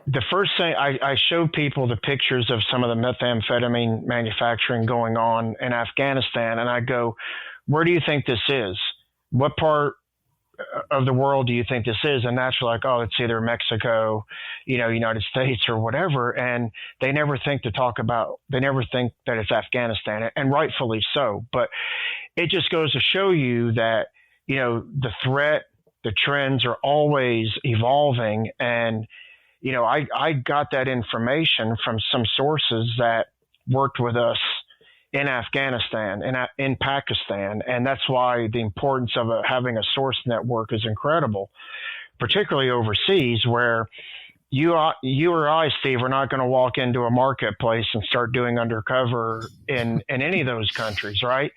the first thing I showed people the pictures of some of the methamphetamine manufacturing going on in Afghanistan, and I go, where do you think this is? What part of the world do you think this is? And that's like, oh, it's either Mexico, United States or whatever. And they never think that it's Afghanistan, and rightfully so. But it just goes to show you that, the threat, the trends are always evolving. And, I got that information from some sources that worked with us in Afghanistan and in Pakistan. And that's why the importance of having a source network is incredible, particularly overseas, where you or I, Steve, are not going to walk into a marketplace and start doing undercover in any of those countries, right?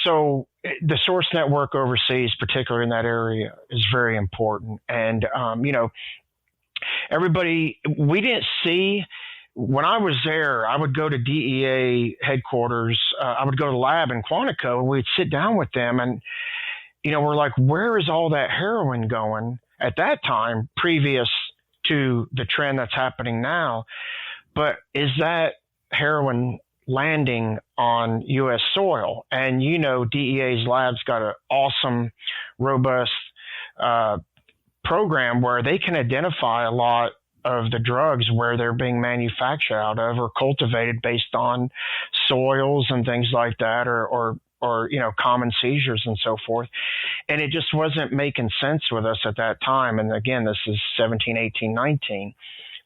So the source network overseas, particularly in that area, is very important. And, everybody, we didn't see when I was there, I would go to DEA headquarters. I would go to the lab in Quantico, and we'd sit down with them, and we're like, where is all that heroin going at that time, previous to the trend that's happening now? But is that heroin landing on U.S. soil? And DEA's lab's got an awesome, robust program where they can identify a lot of the drugs where they're being manufactured out of or cultivated based on soils and things like that, or common seizures and so forth. And it just wasn't making sense with us at that time. And again, this is 17, 18, 19.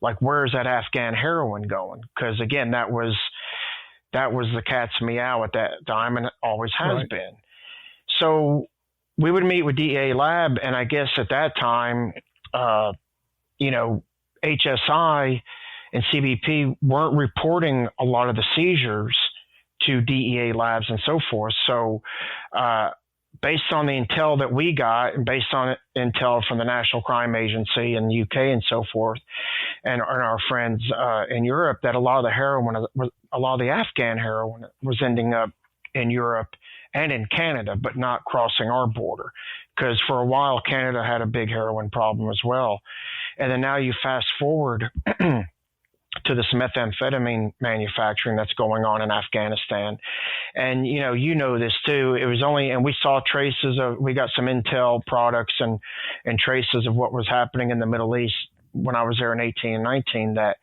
Like, where's that Afghan heroin going? Because again, that was the cat's meow at that time, and it always has been. So we would meet with DEA lab, and I guess at that time, HSI and CBP weren't reporting a lot of the seizures to DEA labs and so forth. So based on the intel that we got, and based on intel from the National Crime Agency in the UK and so forth, and our friends in Europe, that a lot of the heroin, a lot of the Afghan heroin was ending up in Europe and in Canada, but not crossing our border. Because for a while, Canada had a big heroin problem as well. And then now you fast forward to this methamphetamine manufacturing that's going on in Afghanistan. And, this too. It was only, and we saw traces of, we got some intel products and traces of what was happening in the Middle East when I was there in 18 and 19, that,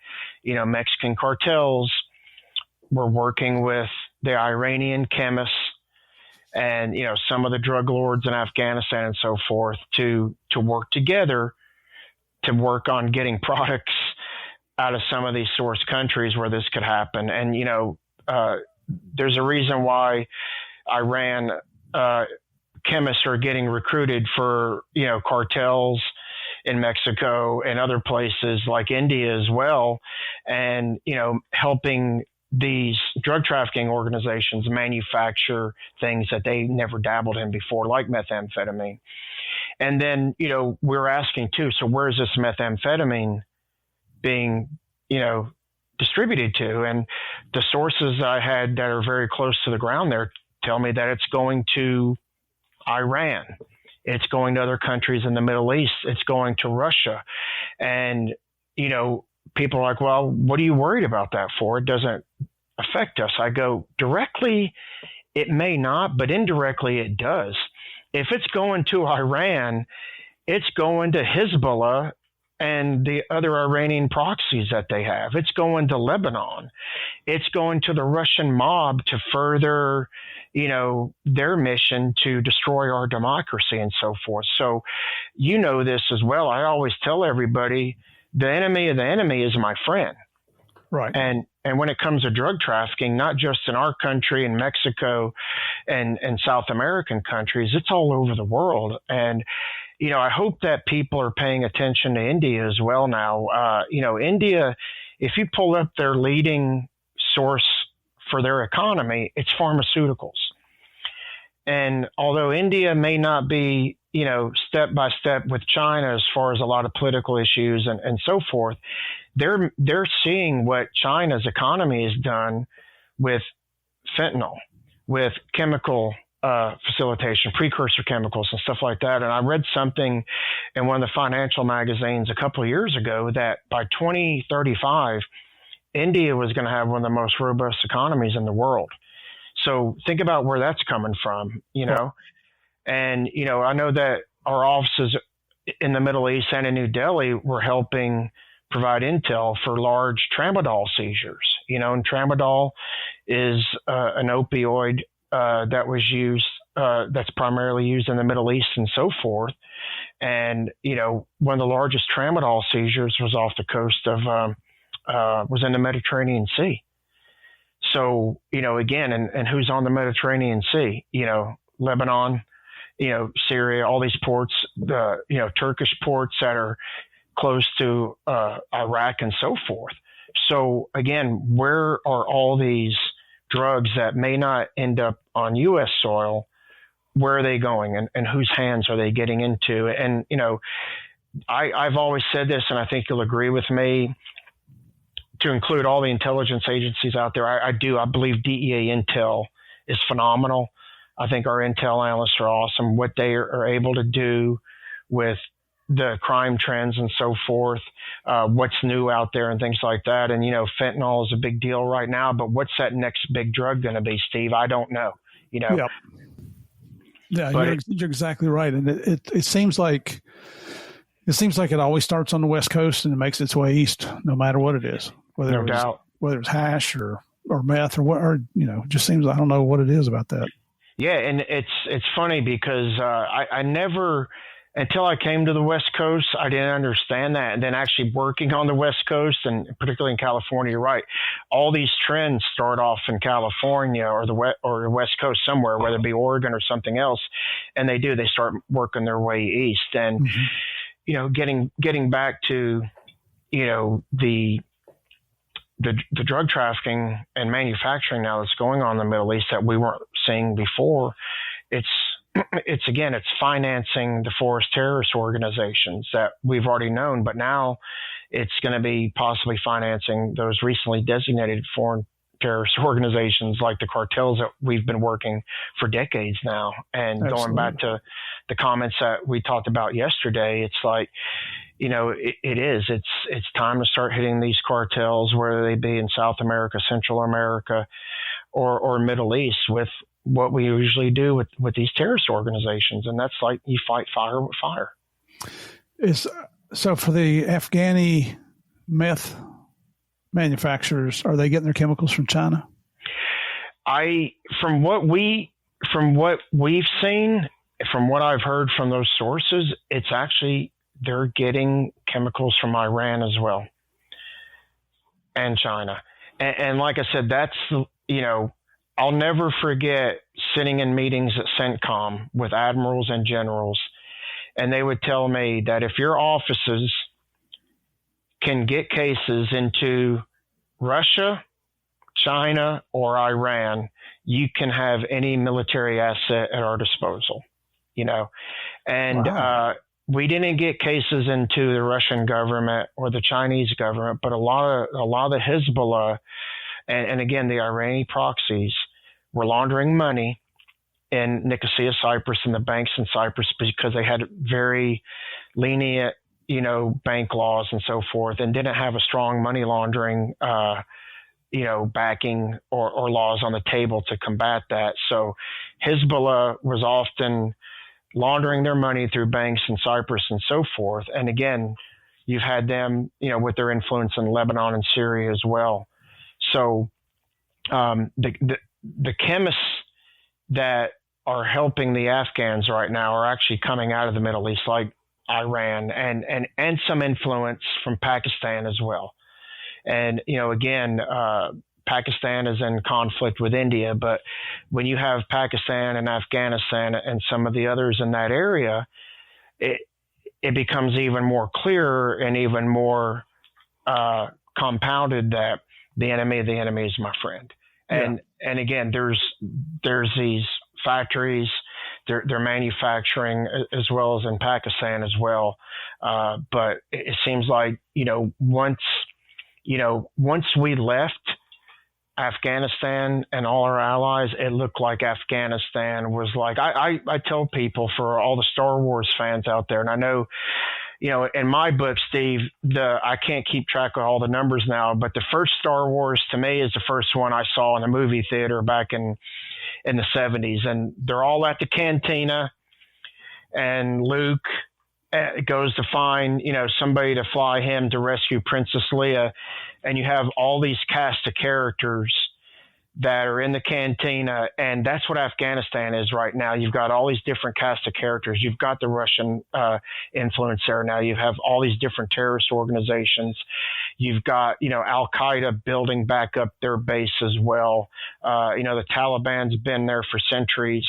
Mexican cartels were working with the Iranian chemists and, some of the drug lords in Afghanistan and so forth to work together to work on getting products out of some of these source countries where this could happen. And, there's a reason why Iran chemists are getting recruited for, cartels in Mexico and other places like India as well. And, helping these drug trafficking organizations manufacture things that they never dabbled in before, like methamphetamine. And then, we're asking too, so where's this methamphetamine being, distributed to? And the sources I had that are very close to the ground there tell me that it's going to Iran. It's going to other countries in the Middle East. It's going to Russia. And, people are like, well, what are you worried about that for? It doesn't affect us. I go, directly, it may not, but indirectly it does. If it's going to Iran, it's going to Hezbollah and the other Iranian proxies that they have. It's going to Lebanon. It's going to the Russian mob to further, their mission to destroy our democracy and so forth. So, this as well. I always tell everybody, the enemy of the enemy is my friend. Right. And when it comes to drug trafficking, not just in our country, in Mexico and South American countries, it's all over the world. And, I hope that people are paying attention to India as well now. India, if you pull up their leading source for their economy, it's pharmaceuticals. And although India may not be, step by step with China as far as a lot of political issues and so forth, they're seeing what China's economy has done with fentanyl, with chemical facilitation, precursor chemicals and stuff like that. And I read something in one of the financial magazines a couple of years ago that by 2035, India was going to have one of the most robust economies in the world. So think about where that's coming from, And, I know that our offices in the Middle East and in New Delhi were helping provide intel for large tramadol seizures, and tramadol is an opioid that was used, that's primarily used in the Middle East and so forth. And, one of the largest tramadol seizures was off the coast of, was in the Mediterranean Sea. So, again, and who's on the Mediterranean Sea? Lebanon, Syria, all these ports, Turkish ports that are close to Iraq and so forth. So, again, where are all these drugs that may not end up on U.S. soil? Where are they going, and whose hands are they getting into? And, I've always said this, and I think you'll agree with me. to include all the intelligence agencies out there. I believe DEA intel is phenomenal. I think our intel analysts are awesome. What they are able to do with the crime trends and so forth, what's new out there and things like that. And, fentanyl is a big deal right now, but what's that next big drug going to be, Steve? I don't know, Yep. Yeah, you're exactly right. And it seems like it always starts on the West Coast and it makes its way east, no matter what it is, whether it's hash or meth or what, or, it just seems, I don't know what it is about that. Yeah. And it's funny because, I never, until I came to the West Coast, I didn't understand that. And then actually working on the West Coast, and particularly in California, you're right. All these trends start off in California or the West Coast somewhere, whether it be Oregon or something else. And they start working their way east. And, getting back to, the drug trafficking and manufacturing now that's going on in the Middle East that we weren't seeing before, it's financing the forest terrorist organizations that we've already known, but now it's going to be possibly financing those recently designated foreign terrorist organizations like the cartels that we've been working for decades now. And Absolutely. Going back to the comments that we talked about yesterday, it's like, it's time to start hitting these cartels, whether they be in South America, Central America, or Middle East, with what we usually do with these terrorist organizations. And that's like, you fight fire with fire. So for the Afghani meth manufacturers, are they getting their chemicals from China? From what we've seen, from what I've heard from those sources, it's actually, they're getting chemicals from Iran as well, and China. And like I said, that's, I'll never forget sitting in meetings at CENTCOM with admirals and generals, and they would tell me that if your offices can get cases into Russia, China, or Iran, you can have any military asset at our disposal, And wow. We didn't get cases into the Russian government or the Chinese government, but a lot of the Hezbollah and again, the Iranian proxies were laundering money in Nicosia, Cyprus, and the banks in Cyprus because they had very lenient, bank laws and so forth, and didn't have a strong money laundering, backing or laws on the table to combat that. So Hezbollah was often laundering their money through banks in Cyprus and so forth. And again, you've had them, with their influence in Lebanon and Syria as well. So the chemists that are helping the Afghans right now are actually coming out of the Middle East, like Iran, and some influence from Pakistan as well. And, again, Pakistan is in conflict with India, but when you have Pakistan and Afghanistan and some of the others in that area, it becomes even more clear and even more compounded that the enemy of the enemy is my friend. And again, there's these factories, they're manufacturing as well as in Pakistan as well. But it seems like, once we left Afghanistan and all our allies, it looked like Afghanistan was like, I tell people, for all the Star Wars fans out there, and I know, in my book, Steve, I can't keep track of all the numbers now, but the first Star Wars to me is the first one I saw in a movie theater back in the 70s. And they're all at the cantina, and Luke goes to find, somebody to fly him to rescue Princess Leia. And you have all these cast of characters that are in the cantina. And that's what Afghanistan is right now. You've got all these different cast of characters. You've got the Russian influence there now. You have all these different terrorist organizations. You've got, Al-Qaeda building back up their base as well. The Taliban's been there for centuries.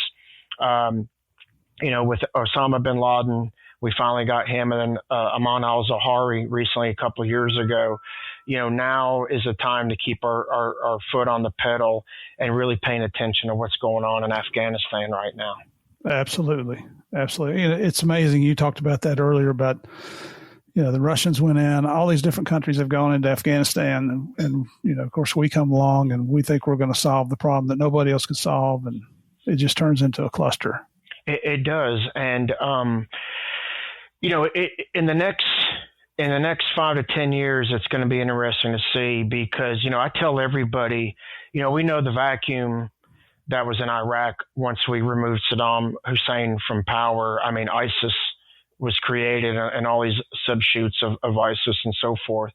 With Osama bin Laden, we finally got him, and then Aman al-Zawahiri recently, a couple of years ago. Now is the time to keep our foot on the pedal and really paying attention to what's going on in Afghanistan right now. Absolutely. Absolutely. It's amazing. You talked about that earlier about, the Russians went in, all these different countries have gone into Afghanistan. And of course, we come along and we think we're going to solve the problem that nobody else could solve. And it just turns into a cluster. It does. And, in the next 5 to 10 years, it's going to be interesting to see because, I tell everybody, we know the vacuum that was in Iraq once we removed Saddam Hussein from power. I mean, ISIS was created and all these subshoots of ISIS and so forth.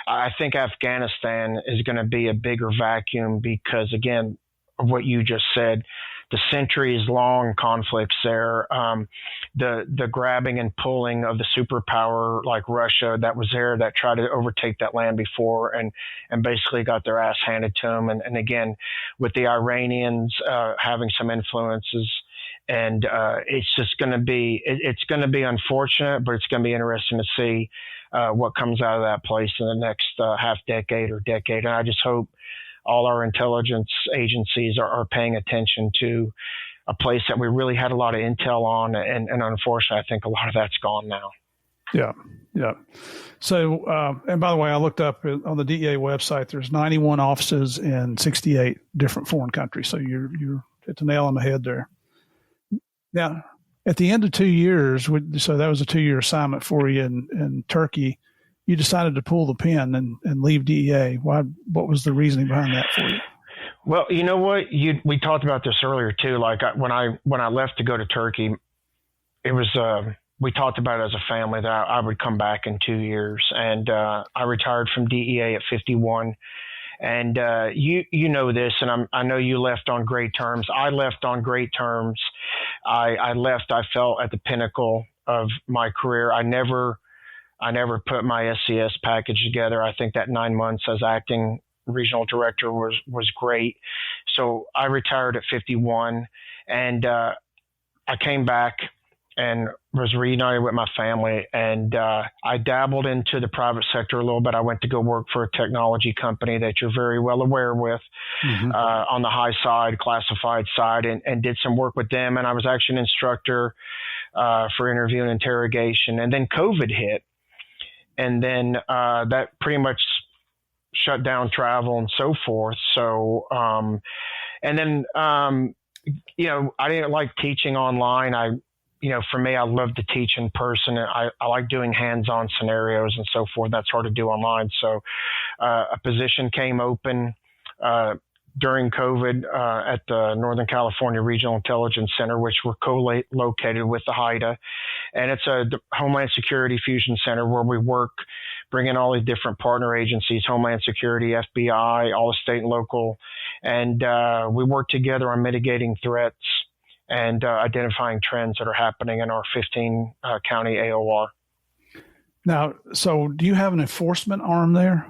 I think Afghanistan is going to be a bigger vacuum because, again, of what you just said, the centuries-long conflicts there, the grabbing and pulling of the superpower like Russia that was there that tried to overtake that land before and basically got their ass handed to them. And again, with the Iranians having some influences. And it's just going to be unfortunate, but it's going to be interesting to see what comes out of that place in the next half decade or decade. And I just hope all our intelligence agencies are paying attention to a place that we really had a lot of intel on. And unfortunately, I think a lot of that's gone now. Yeah. Yeah. So, and by the way, I looked up on the DEA website, there's 91 offices in 68 different foreign countries. So you're hit the nail on the head there. Now, at the end of 2 years, so that was a 2-year assignment for you in Turkey, you decided to pull the pin and leave DEA. Why? What was the reasoning behind that for you? Well, you know what? We talked about this earlier too. Like when I left to go to Turkey, it was we talked about it as a family that I would come back in 2 years, and I retired from DEA at 51. And you know this, and I know you left on great terms. I left on great terms. I left, I felt, at the pinnacle of my career. I never put my SCS package together. I think that 9 months as acting regional director was great. So I retired at 51, and I came back and was reunited with my family. And I dabbled into the private sector a little bit. I went to go work for a technology company that you're very well aware with, on the high side, classified side, and did some work with them. And I was actually an instructor for interview and interrogation. And then COVID hit. And then that pretty much shut down travel and so forth. So, and then, I didn't like teaching online. For me, I love to teach in person. I like doing hands-on scenarios and so forth. That's hard to do online. So a position came open during COVID at the Northern California Regional Intelligence Center, which we're co-located with the HIDA. And it's a Homeland Security Fusion Center where we work, bring in all the different partner agencies, Homeland Security, FBI, all the state and local. And we work together on mitigating threats and identifying trends that are happening in our 15 county AOR. Now, so do you have an enforcement arm there?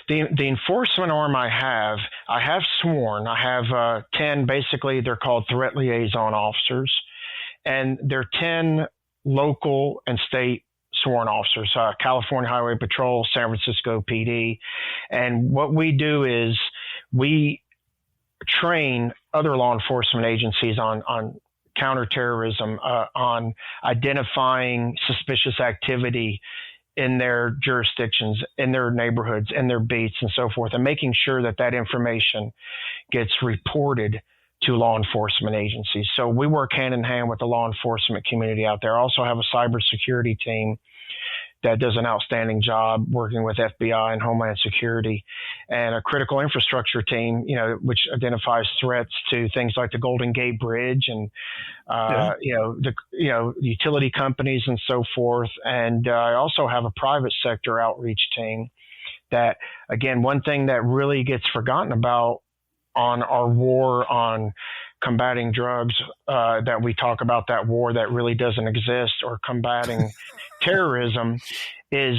The enforcement arm I have sworn. I have 10, basically they're called threat liaison officers, and they're 10 local and state sworn officers, California Highway Patrol, San Francisco PD. And what we do is we train other law enforcement agencies on counterterrorism, on identifying suspicious activity in their jurisdictions, in their neighborhoods, in their beats and so forth, and making sure that information gets reported to law enforcement agencies. So we work hand in hand with the law enforcement community out there. I also have a cybersecurity team that does an outstanding job working with FBI and Homeland Security, and a critical infrastructure team, which identifies threats to things like the Golden Gate Bridge and, utility companies and so forth. And I also have a private sector outreach team that, again, one thing that really gets forgotten about on our war on combating drugs, that we talk about that war that really doesn't exist, or combating terrorism, is,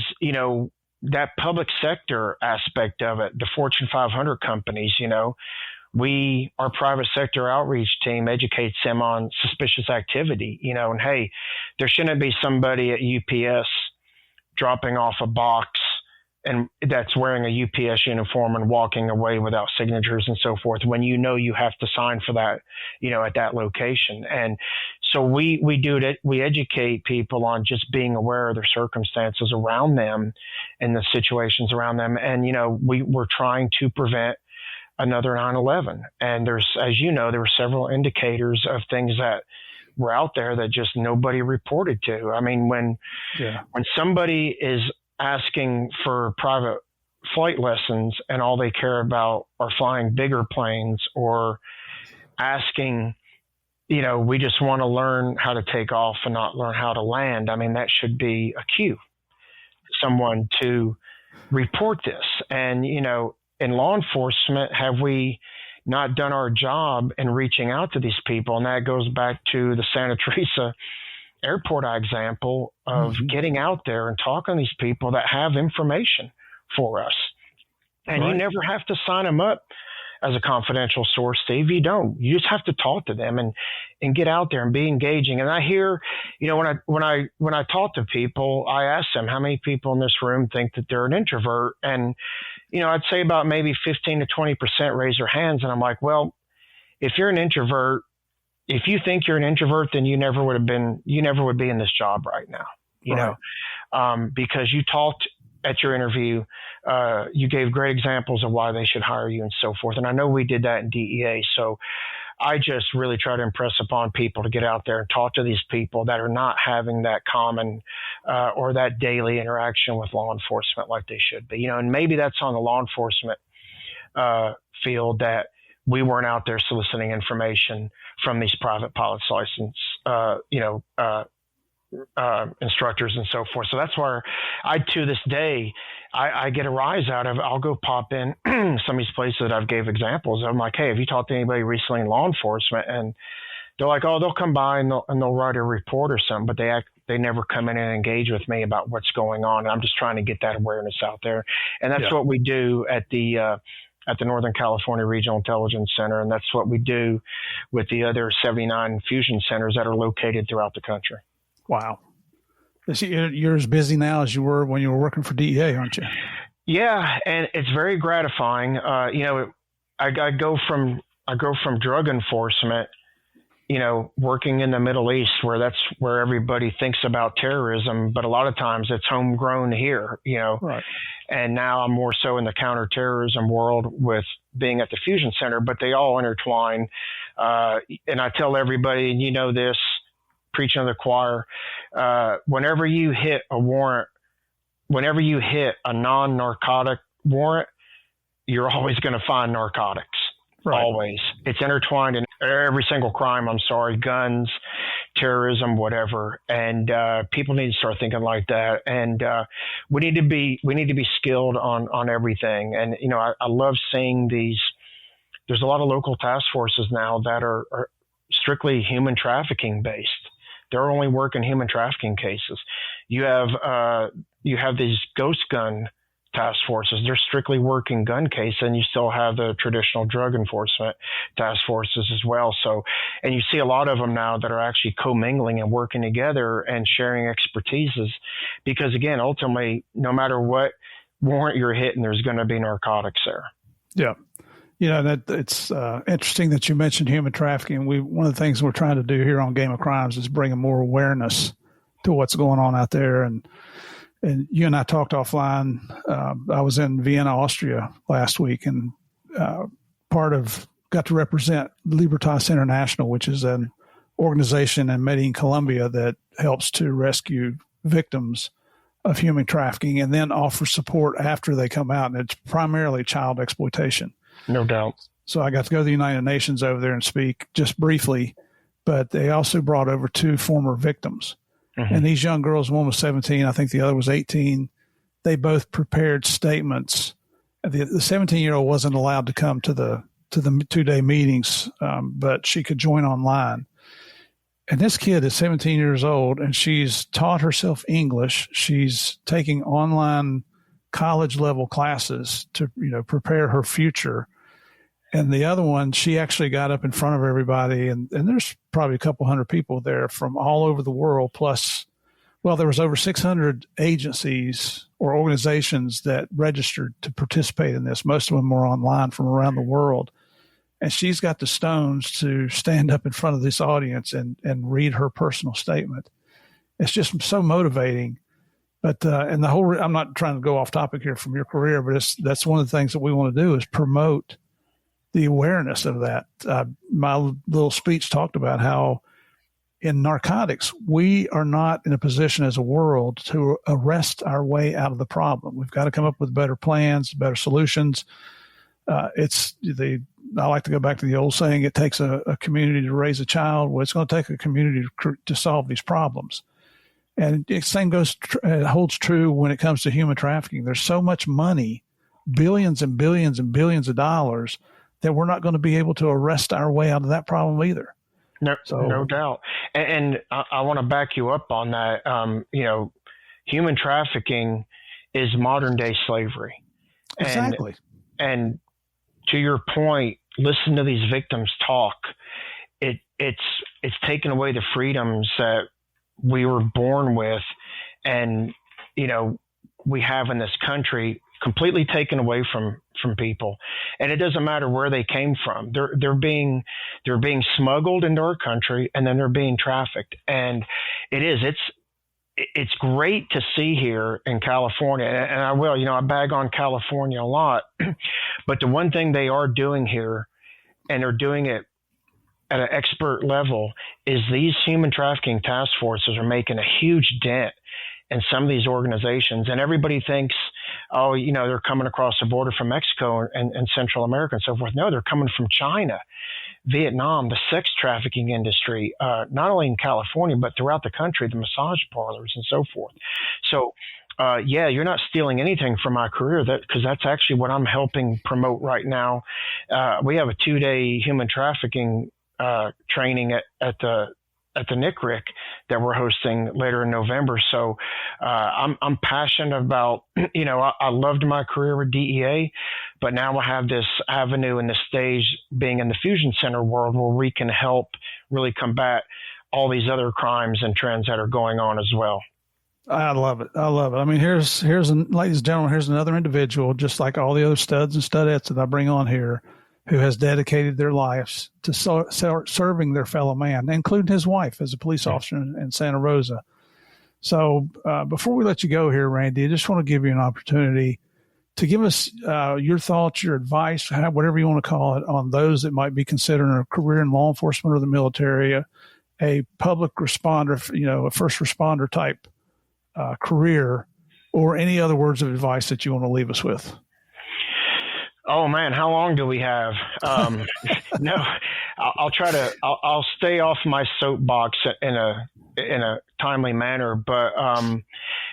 that public sector aspect of it, the Fortune 500 companies, our private sector outreach team educates them on suspicious activity, and hey, there shouldn't be somebody at UPS dropping off a box and that's wearing a UPS uniform and walking away without signatures and so forth, when you have to sign for that, at that location. And So we do it. We educate people on just being aware of their circumstances around them and the situations around them. And, we're trying to prevent another 9/11. And there's, as you know, there were several indicators of things that were out there that just nobody reported to. I mean, when somebody is asking for private flight lessons and all they care about are flying bigger planes, or asking, we just want to learn how to take off and not learn how to land. I mean, that should be a cue for someone to report this. And, in law enforcement, have we not done our job in reaching out to these people? And that goes back to the Santa Teresa airport example of getting out there and talking to these people that have information for us. And you never have to sign them up as a confidential source, Steve. You don't. You just have to talk to them and get out there and be engaging. And I hear, when I talk to people, I ask them, how many people in this room think that they're an introvert? And, I'd say about maybe 15 to 20% raise their hands. And I'm like, well, if you're an introvert, if you think you're an introvert, then you never would be in this job right now, because you talked at your interview, you gave great examples of why they should hire you and so forth. And I know we did that in DEA. So I just really try to impress upon people to get out there and talk to these people that are not having that common or that daily interaction with law enforcement like they should be. And maybe that's on the law enforcement field, that we weren't out there soliciting information from these private pilot's license, instructors and so forth. So that's where to this day, I get a rise out of. I'll go pop in some of these places that I've gave examples. I'm like, hey, have you talked to anybody recently in law enforcement? And they're like, oh, they'll come by and they'll write a report or something, but they never come in and engage with me about what's going on. And I'm just trying to get that awareness out there. And that's what we do at the Northern California Regional Intelligence Center. And that's what we do with the other 79 fusion centers that are located throughout the country. Wow. You're as busy now as you were when you were working for DEA, aren't you? Yeah, and it's very gratifying. I go from drug enforcement, working in the Middle East, where that's where everybody thinks about terrorism, but a lot of times it's homegrown here, Right. And now I'm more so in the counterterrorism world with being at the Fusion Center, but they all intertwine. And I tell everybody, and this, preaching to the choir, whenever you hit a warrant, whenever you hit a non-narcotic warrant, you're always going to find narcotics. Right. Always. It's intertwined in every single crime. Guns, terrorism, whatever. And people need to start thinking like that. And we need to be skilled on everything. And I love seeing these. There's a lot of local task forces now that are strictly human trafficking based. They're only working human trafficking cases. You have these ghost gun task forces. They're strictly working gun cases, and you still have the traditional drug enforcement task forces as well. So, and you see a lot of them now that are actually commingling and working together and sharing expertises, because again, ultimately, no matter what warrant you're hitting, there's going to be narcotics there. Yeah. That it's interesting that you mentioned human trafficking. One of the things we're trying to do here on Game of Crimes is bring more awareness to what's going on out there. And you and I talked offline. I was in Vienna, Austria last week, and got to represent Libertas International, which is an organization in Medellin, Colombia, that helps to rescue victims of human trafficking and then offer support after they come out. And it's primarily child exploitation. No doubt. So I got to go to the United Nations over there and speak just briefly, but they also brought over 2 former victims. Mm-hmm. And these young girls, one was 17, I think the other was 18. They both prepared statements. The 17-year-old wasn't allowed to come to the 2-day meetings, but she could join online. And this kid is 17 years old, and she's taught herself English. She's taking online college level classes to prepare her future. And the other one, she actually got up in front of everybody, and there's probably a couple hundred people there from all over the world. Plus, there was over 600 agencies or organizations that registered to participate in this. Most of them were online from around the world. And she's got the stones to stand up in front of this audience and read her personal statement. It's just so motivating. But and the whole, I'm not trying to go off topic here from your career, but that's one of the things that we want to do is promote the awareness of that. My little speech talked about how in narcotics, we are not in a position as a world to arrest our way out of the problem. We've got to come up with better plans, better solutions. I like to go back to the old saying, it takes a community to raise a child. Well, it's going to take a community to solve these problems. And the same holds true when it comes to human trafficking. There's so much money, billions and billions and billions of dollars, that we're not going to be able to arrest our way out of that problem either. No doubt. And I want to back you up on that. Human trafficking is modern day slavery. Exactly. And to your point, listen to these victims talk. It's taken away the freedoms that we were born with, and we have in this country, completely taken away from people. And it doesn't matter where they came from. They're being smuggled into our country, and then they're being trafficked. And it's great to see here in California, and I bag on California a lot, but the one thing they are doing here, and they're doing it at an expert level, is these human trafficking task forces are making a huge dent in some of these organizations. And everybody thinks, they're coming across the border from Mexico and Central America and so forth. No, they're coming from China, Vietnam, the sex trafficking industry, not only in California, but throughout the country, the massage parlors and so forth. So, you're not stealing anything from my career, because that's actually what I'm helping promote right now. We have a 2-day human trafficking training at the NICRIC that we're hosting later in November. So I'm passionate about, I loved my career with DEA, but now I have this avenue and this stage being in the Fusion Center world where we can help really combat all these other crimes and trends that are going on as well. I love it. I mean, here's ladies and gentlemen, here's another individual, just like all the other studs and studettes that I bring on here, who has dedicated their lives to serving their fellow man, including his wife as a police officer in Santa Rosa. So before we let you go here, Randy, I just want to give you an opportunity to give us your thoughts, your advice, whatever you want to call it, on those that might be considering a career in law enforcement or the military, a public responder, a first responder type career, or any other words of advice that you want to leave us with. Oh man, how long do we have? No, I'll stay off my soapbox in a timely manner. But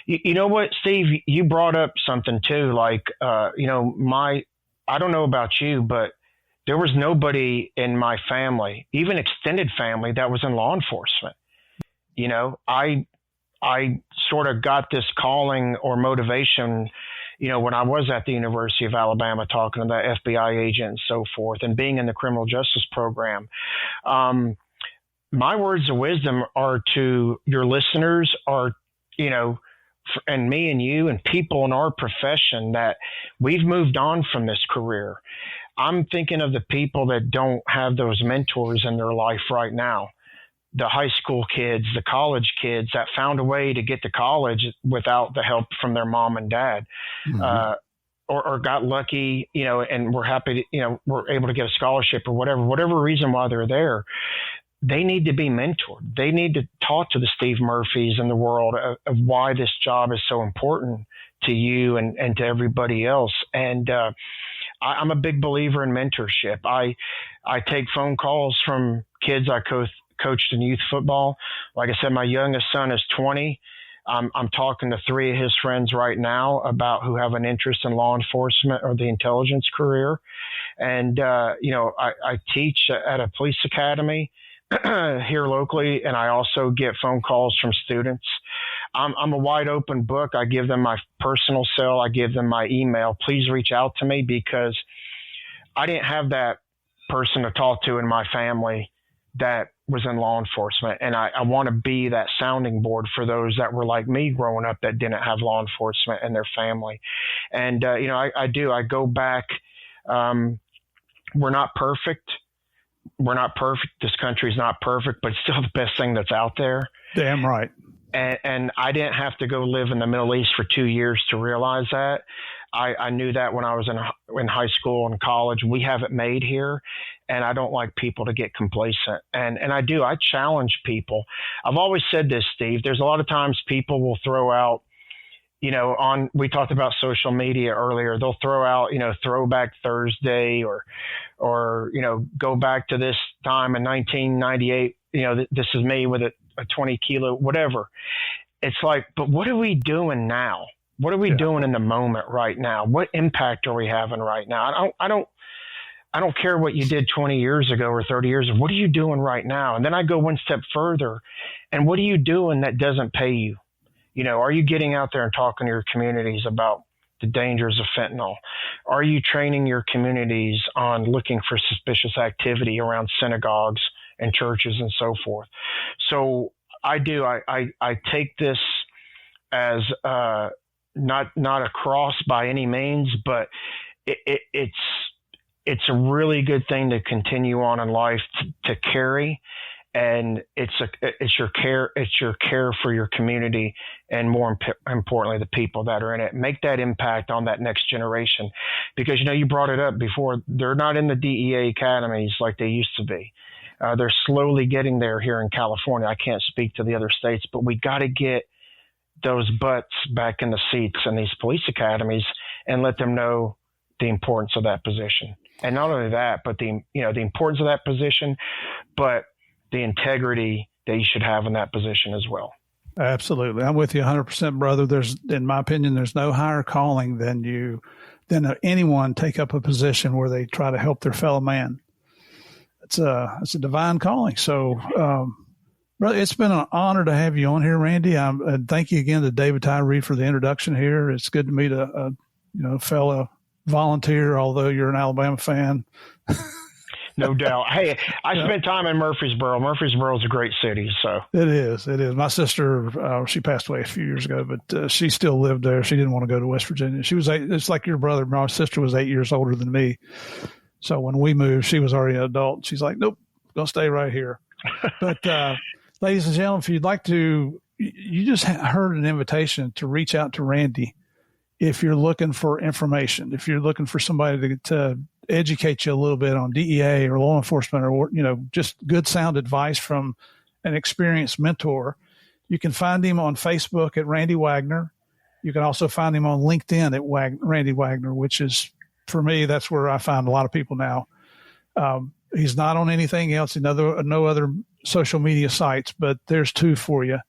you know what, Steve, you brought up something too. Like I don't know about you, but there was nobody in my family, even extended family, that was in law enforcement. I sort of got this calling or motivation, when I was at the University of Alabama talking to the FBI agent and so forth, and being in the criminal justice program. My words of wisdom are to your listeners, and me and you and people in our profession, that we've moved on from this career. I'm thinking of the people that don't have those mentors in their life right now. The high school kids, the college kids that found a way to get to college without the help from their mom and dad, mm-hmm. or got lucky, and we're happy to, we're able to get a scholarship or whatever reason why they're there. They need to be mentored. They need to talk to the Steve Murphys in the world of why this job is so important to you and to everybody else. And I'm a big believer in mentorship. I take phone calls from kids I coached in youth football. Like I said, my youngest son is 20. I'm talking to 3 of his friends right now about who have an interest in law enforcement or the intelligence career. And, I teach at a police academy here locally, and I also get phone calls from students. I'm a wide open book. I give them my personal cell. I give them my email. Please reach out to me, because I didn't have that person to talk to in my family that was in law enforcement. And I want to be that sounding board for those that were like me growing up that didn't have law enforcement in their family. And, I go back we're not perfect. We're not perfect. This country's not perfect, but it's still the best thing that's out there. Damn right. And I didn't have to go live in the Middle East for 2 years to realize that. I knew that when I was in high school and college. We have it made here, and I don't like people to get complacent. And I challenge people. I've always said this, Steve. There's a lot of times people will throw out, we talked about social media earlier. They'll throw out, Throwback Thursday or go back to this time in 1998. This is me with a 20 kilo, whatever. It's like, but what are we doing now? What are we doing in the moment right now? What impact are we having right now? I don't care what you did 20 years ago or 30 years ago. What are you doing right now? And then I go one step further. And what are you doing that doesn't pay you? Are you getting out there and talking to your communities about the dangers of fentanyl? Are you training your communities on looking for suspicious activity around synagogues and churches and so forth? So I do. I take this as not a cross by any means, but it's a really good thing to continue on in life to carry. And it's your care for your community, and more importantly, the people that are in it. Make that impact on that next generation, because you brought it up before. They're not in the DEA academies like they used to be. They're slowly getting there here in California. I can't speak to the other states, but we got to get those butts back in the seats in these police academies and let them know the importance of that position. And not only that, but the importance of that position, but the integrity that you should have in that position as well. Absolutely. I'm with you 100%, brother. In my opinion, there's no higher calling than anyone take up a position where they try to help their fellow man. It's a divine calling. So, brother, it's been an honor to have you on here, Randy. Thank you again to David Tyree for the introduction here. It's good to meet a fellow volunteer, although you're an Alabama fan. No doubt. Hey, I spent time in Murfreesboro. Murfreesboro is a great city. So it is. My sister, she passed away a few years ago, but she still lived there. She didn't want to go to West Virginia. She was it's like your brother. My sister was 8 years older than me. So when we moved, she was already an adult. She's like, nope, gonna stay right here. But ladies and gentlemen, if you'd like to, you just heard an invitation to reach out to Randy. If you're looking for information, if you're looking for somebody to educate you a little bit on DEA or law enforcement, or just good sound advice from an experienced mentor, you can find him on Facebook at Randy Wagner. You can also find him on LinkedIn at Randy Wagner, which is, for me, that's where I find a lot of people now. He's not on anything else, no other social media sites, but there's two for you.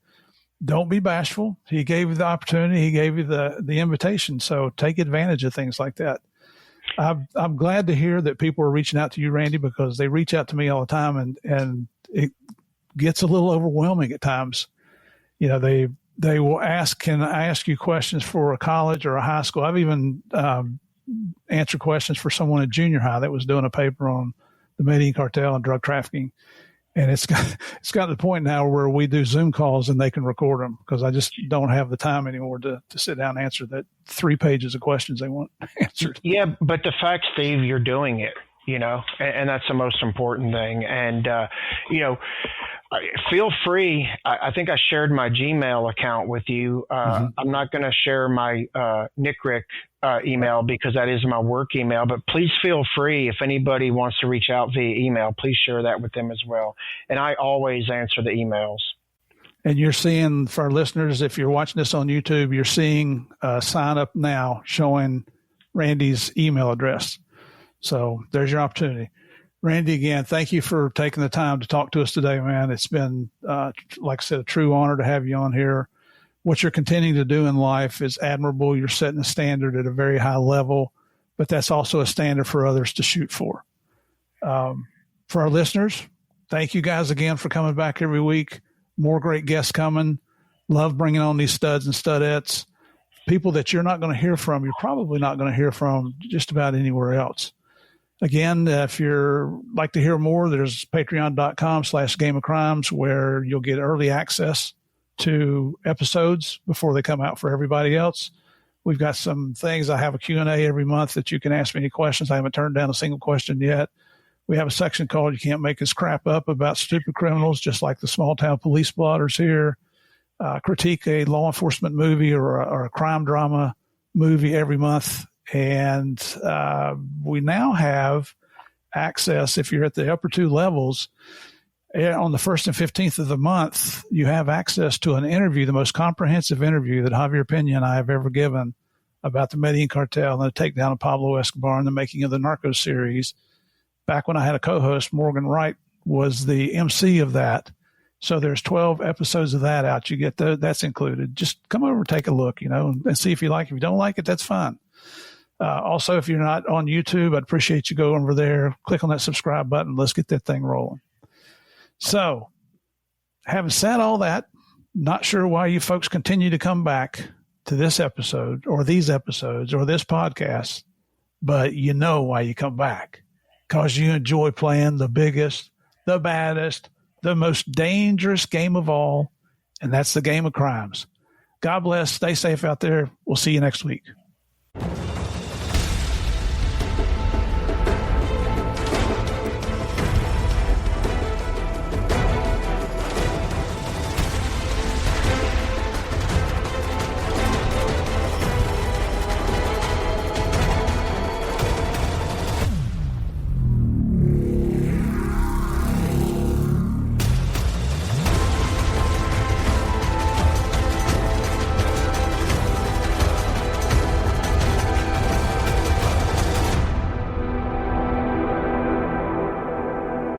Don't be bashful. He gave you the opportunity. He gave you the invitation. So take advantage of things like that. I'm glad to hear that people are reaching out to you, Randy, because they reach out to me all the time, and it gets a little overwhelming at times. They will ask, can I ask you questions for a college or a high school? I've even answered questions for someone at junior high that was doing a paper on the Medellin cartel and drug trafficking. And it's got to the point now where we do Zoom calls and they can record them, because I just don't have the time anymore to sit down and answer that 3 pages of questions they want answered. Yeah, but the fact, Steve, you're doing it, and that's the most important thing. And, feel free. I think I shared my Gmail account with you. I'm not going to share my NICRIC email, because that is my work email, but please feel free. If anybody wants to reach out via email, please share that with them as well. And I always answer the emails. And you're seeing, for our listeners, if you're watching this on YouTube, you're seeing sign up now showing Randy's email address. So there's your opportunity. Randy, again, thank you for taking the time to talk to us today, man. It's been, like I said, a true honor to have you on here. What you're continuing to do in life is admirable. You're setting a standard at a very high level, but that's also a standard for others to shoot for. For our listeners, thank you guys again for coming back every week. More great guests coming. Love bringing on these studs and studettes, people that you're not going to hear from. You're probably not going to hear from just about anywhere else. Again, if you're like to hear more, there's patreon.com/Game of Crimes, where you'll get early access to episodes before they come out for everybody else. We've got some things. I have a Q&A every month that you can ask me any questions. I haven't turned down a single question yet. We have a section called You Can't Make Us Crap Up about stupid criminals, just like the small town police blotters here. Critique a law enforcement movie or a crime drama movie every month. And we now have access, if you're at the upper two levels, on the 1st and 15th of the month, you have access to an interview, the most comprehensive interview that Javier Pena and I have ever given about the Medellin cartel and the takedown of Pablo Escobar and the making of the Narcos series. Back when I had a co-host, Morgan Wright was the MC of that. So there's 12 episodes of that out. You get that's included. Just come over, take a look, and see if you like it. If you don't like it, that's fine. Also, if you're not on YouTube, I'd appreciate you go over there, click on that subscribe button. Let's get that thing rolling. So, having said all that, not sure why you folks continue to come back to this episode or these episodes or this podcast, but you know why you come back. Because you enjoy playing the biggest, the baddest, the most dangerous game of all, and that's the game of crimes. God bless. Stay safe out there. We'll see you next week.